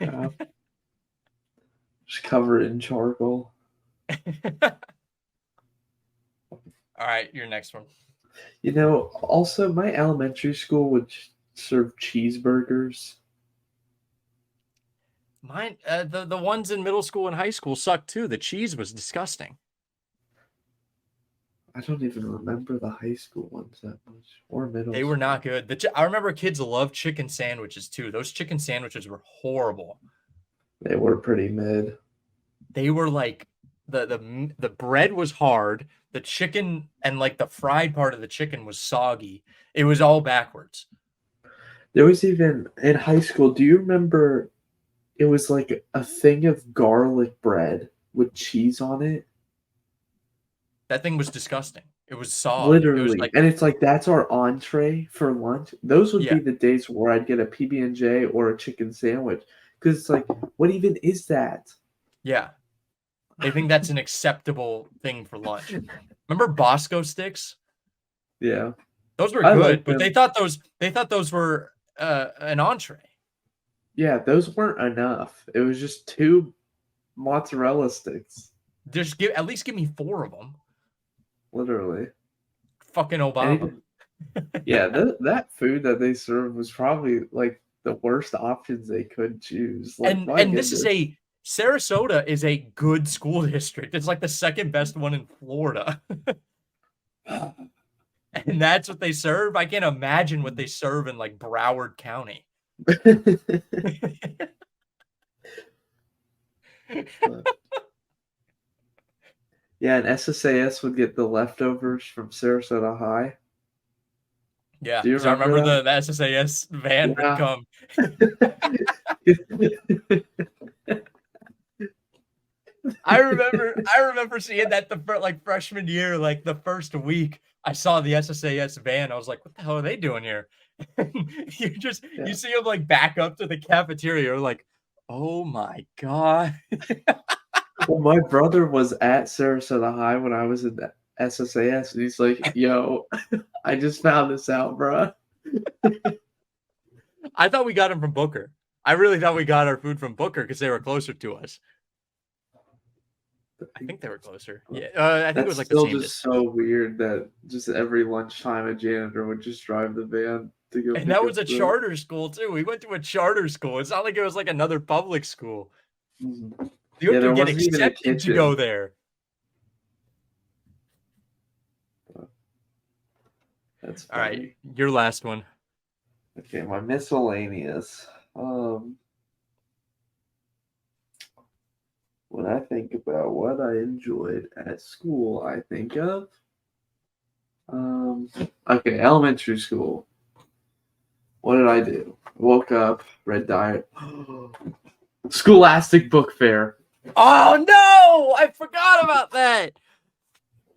Yeah. Just cover it in charcoal. All right, your next one. You know, also my elementary school would serve cheeseburgers. Mine, the ones in middle school and high school sucked too. The cheese was disgusting. I don't even remember the high school ones that much, or middle They were school. not good. I remember kids loved chicken sandwiches too. Those chicken sandwiches were horrible. They were pretty mid. They were like the bread was hard. The chicken and like the fried part of the chicken was soggy. It was all backwards. There was even in high school, do you remember it was like a thing of garlic bread with cheese on it? That thing was disgusting. It was sog. It was Literally. like, And it's like that's our entree for lunch. Those would yeah, be the days where I'd get a PB&J or a chicken sandwich. Because it's like, what even is that? yeah. They think that's an acceptable thing for lunch. Remember Bosco sticks? Yeah. Those were I good, like but them. they thought those were an entree. Yeah, those weren't enough. It was just two mozzarella sticks. Just give at least give me four of them. Literally. Fucking And Obama. even yeah, that food that they served was probably like the worst options they could choose. Like my And this is goodness. a Sarasota is a good school district. It's like the second best one in Florida. And that's what they serve. I can't imagine what they serve in like Broward County. Yeah, and SSAS would get the leftovers from Sarasota High. Yeah, Do you because I remember remember that? the SSAS van would Yeah. come. I remember seeing that like freshman year, like the first week I saw the SSAS van. I was like, what the hell are they doing here? You Yeah. see them like back up to the cafeteria. You're like, oh my God. Well, my brother was at Sarasota High when I was in the SSAS, and he's like, "Yo, I just found this out, bro." I thought we got them from Booker. I really thought we got our food from Booker because they were closer to us. I think they were closer. Yeah, I think it was That's like the still same just distance. so weird that just every lunchtime a janitor would just drive the van to go And pick that up was a the. charter school too. We went to a charter school. It's not like it was like another public school. Mhm. You Yeah, have to there get wasn't even a accepted to go kitchen. there. That's All right, funny. your last one. Okay, my miscellaneous. Um, when I think about what I enjoyed at school, I think of okay, elementary school. What did I do? Woke up, read diet. Scholastic Book Fair. Oh no! I forgot about that.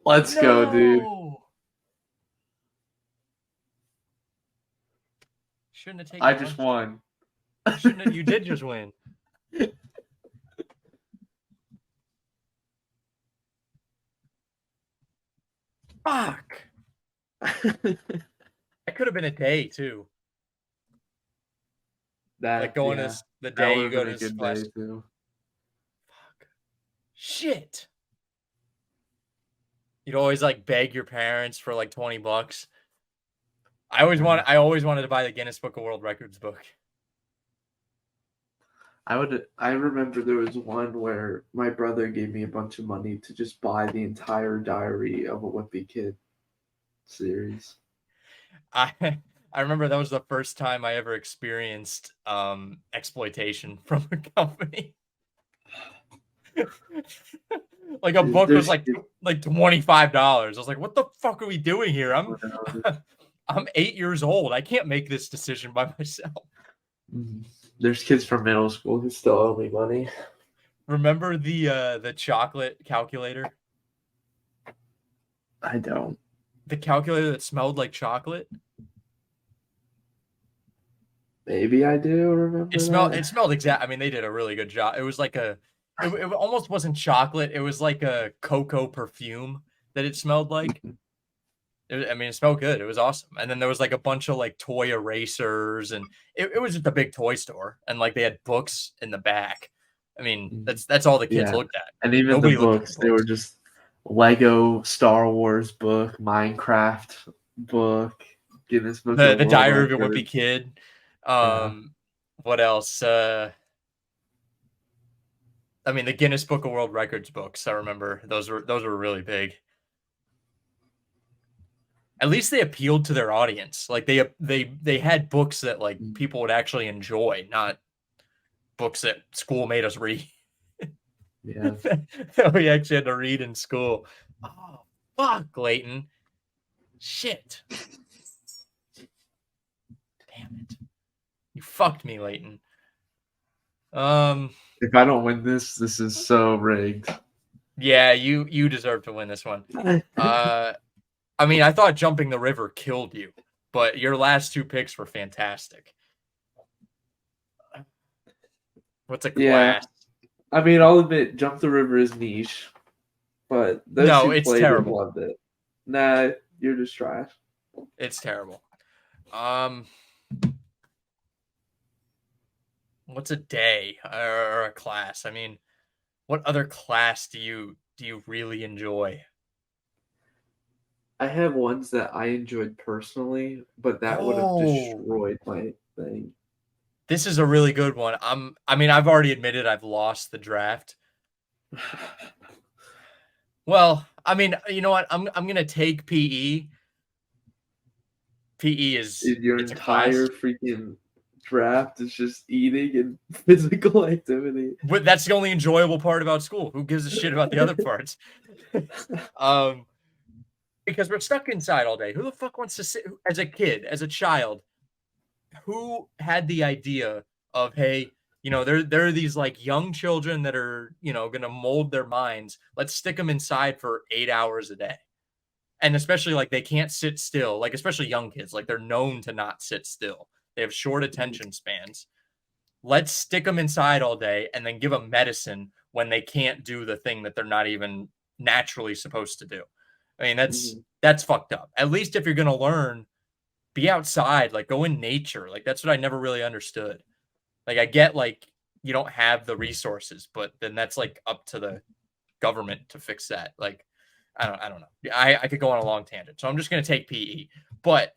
Let's go, dude. No. Shouldn't have I taken just lunch. won. Shouldn't have, you did just win. Fuck. That could have been a day too. Like That going to yeah, the that day would you have go been to a this good class. day too. Shit. You'd always like beg your parents for like $20. Yeah. I always wanted to buy the Guinness Book of World Records book. I remember there was one where my brother gave me a bunch of money to just buy the entire Diary of a Wimpy Kid series. I I remember that was the first time I ever experienced exploitation from a company. Like a Dude, book was there's like $25. I was like, what the fuck are we doing here? uh, I'm 8 years old. I can't make this decision by myself. there's kids from middle school who still owe me money. Remember the chocolate calculator? I don't. The calculator that smelled like chocolate? Maybe I do remember It that. smelled exact. I mean, they did a really good job. It was like it almost wasn't chocolate. It was like a cocoa perfume that it smelled like. I mean, it smelled good. It was awesome. And then there was like a bunch of like toy erasers, and it was just a big toy store. And like they had books in the back. I mean, that's all the kids Yeah, looked at. and even the Nobody looked at the books, they books. were just Lego Star Wars book, Minecraft book, Guinness Book of The World Diary of a Wimpy Records. Kid. Yeah, What else? I mean, the Guinness Book of World Records books. I remember those were really big. At least they appealed to their audience. Like they had books that like people would actually enjoy, not books that school made us read. yeah. That we actually had to read in school. Oh fuck, Leighton. Shit. Damn it. You fucked me, Leighton. If I don't win this, this is so rigged. Yeah, you deserve to win this one. I mean, I thought jumping the river killed you, but your last two picks were fantastic. What's a Yeah, class? I mean, I'll admit, Jump the River is niche, but those No, who it's played it terrible. loved it. Nah, you're just trash. It's terrible. What's a day or a class? I mean, what other class do you really enjoy? I have ones that I enjoyed personally, but that would have Oh, destroyed my thing. this is a really good one. I mean, I've already admitted I've lost the draft. Well, I mean, you know what? I'm gonna take PE. PE is Your it's a class. entire freaking draft is just eating and physical activity. But that's the only enjoyable part about school. Who gives a shit about the other parts? um, because we're stuck inside all day. Who the fuck wants to sit as a kid, as a child? Who had the idea of, hey, you know, there are these like young children that are, you know, gonna mold their minds. Let's stick them inside for 8 hours a day. And especially like they can't sit still, like especially young kids, like they're known to not sit still. They have short attention spans. Let's stick them inside all day and then give them medicine when they can't do the thing that they're not even naturally supposed to do. I mean, that's fucked up. At least if you're gonna learn, be outside, like go in nature. Like that's what I never really understood. Like I get like you don't have the resources, but then that's like up to the government to fix that. Like I don't know. I could go on a long tangent. So I'm just gonna take PE. But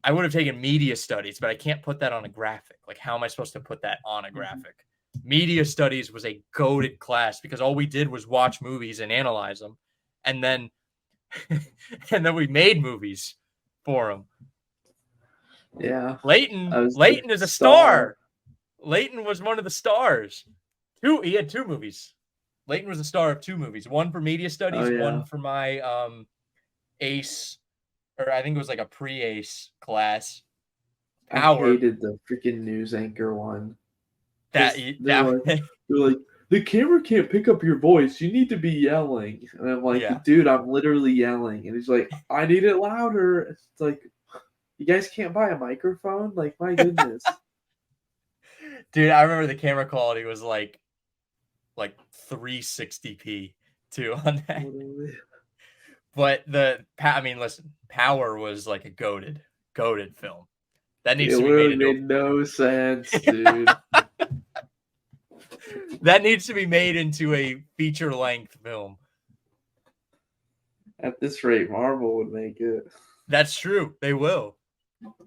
I would have taken media studies, but I can't put that on a graphic. Like, how am I supposed to put that on a graphic? Media studies was a goated class because all we did was watch movies and analyze them, and then and then we made movies for them. Yeah, I was the Leighton is a star. star. Leighton was one of the stars. He had two movies. Leighton was the star of two movies. One for media Oh studies, yeah, one for my ace, or I think it was like a pre-ace class. I Power. hated the freaking news anchor one That because that they're like the camera can't pick up your voice. You need to be yelling, and I'm like, yeah. dude, I'm literally yelling, and he's like, I need it louder. It's like, you guys can't buy a microphone? Like, my goodness. Dude, I remember the camera quality was like 360p too on that. But I mean, listen, Power was like a goaded film. That needs It to be made literally into made no sense, dude. that needs to be made into a feature-length film. At this rate, Marvel would make it. That's true. They will.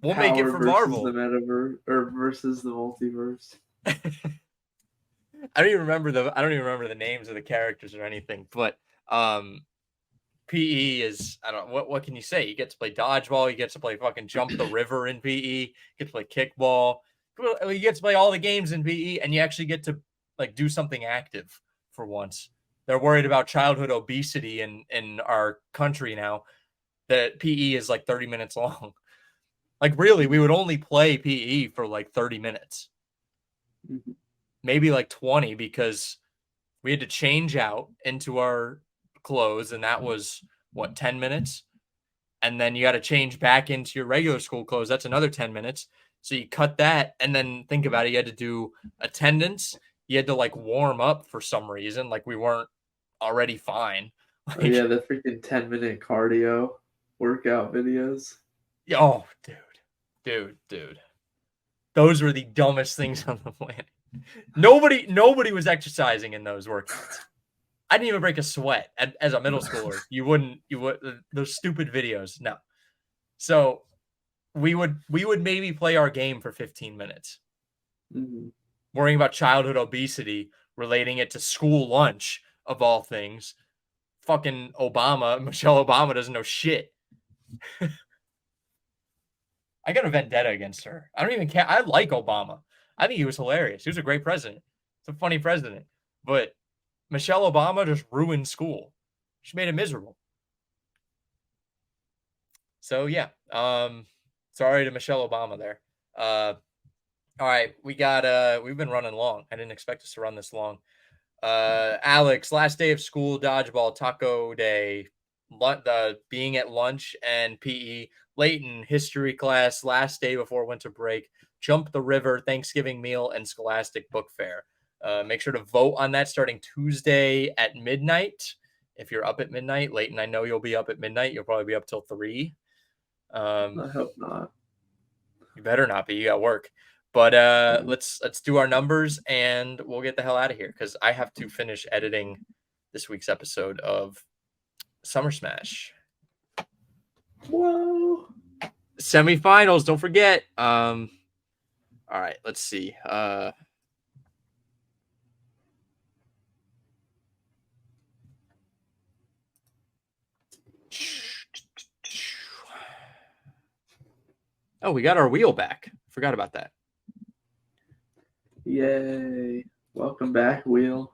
We'll make it Power for versus Marvel. the metaverse or versus the multiverse. I don't even remember the names of the characters or anything, but PE is, I don't know, what can you say? You get to play dodgeball, you get to play fucking jump the river in PE, you get to play kickball, you get to play all the games in PE, and you actually get to like do something active for once. They're worried about childhood obesity in our country now. That PE is like 30 minutes long. Like really, we would only play PE for like 30 minutes. Mm-hmm. Maybe like 20 because we had to change out into our clothes, and that was what, 10 minutes? And then you got to change back into your regular school clothes. That's another 10 minutes. So you cut that, and then think about it. You had to do attendance. You had to like warm up for some reason. Like we weren't already fine. Oh yeah, the freaking 10-minute cardio workout videos. Oh, dude. Those were the dumbest things on the planet. Nobody was exercising in those workouts. I didn't even break a sweat as a middle schooler. You would those stupid videos. No. So we would maybe play our game for 15 minutes. Mm-hmm. Worrying about childhood obesity, relating it to school lunch of all things. Fucking Michelle Obama doesn't know shit. I got a vendetta against her. I don't even care. I like Obama. I think he was hilarious. He was a great president. It's a funny president. But Michelle Obama just ruined school. She made it miserable. So yeah. Sorry to Michelle Obama there. All right, we've been running long. I didn't expect us to run this long. Alex, last day of school, dodgeball, taco day, being at lunch and PE. Leighton, history class, last day before winter break, jump the river, Thanksgiving meal, and Scholastic book fair. Make sure to vote on that starting Tuesday at midnight. If you're up at midnight, Leighton, I know you'll be up at midnight. You'll probably be up till 3. I hope not. You better not be. You got work. But let's do our numbers and we'll get the hell out of here because I have to finish editing this week's episode of Summer Smash. Whoa. Semifinals, don't forget. All right, let's see. Oh, we got our wheel back. Forgot about that. Yay. Welcome back, Wheel.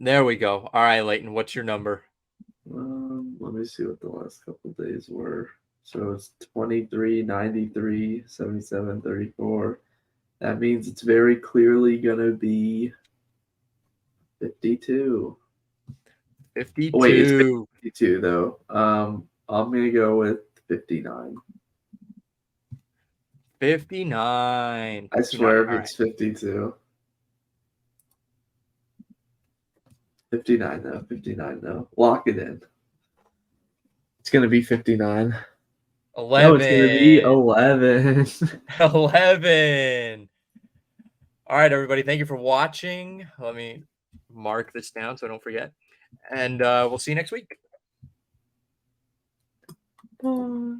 There we go. All right, Leighton, what's your number? Let me see what the last couple days were. So it's 23, 93, 77, 34. That means it's very clearly going to be 52. 52. Oh, wait, it's 52, though. I'm going to go with 59. 59. I swear All if it's 52. 59, though. 59, though. Lock it in. It's going to be 59. 11. No, it's going to be 11. 11. All right, everybody. Thank you for watching. Let me mark this down so I don't forget. And we'll see you next week. Bye.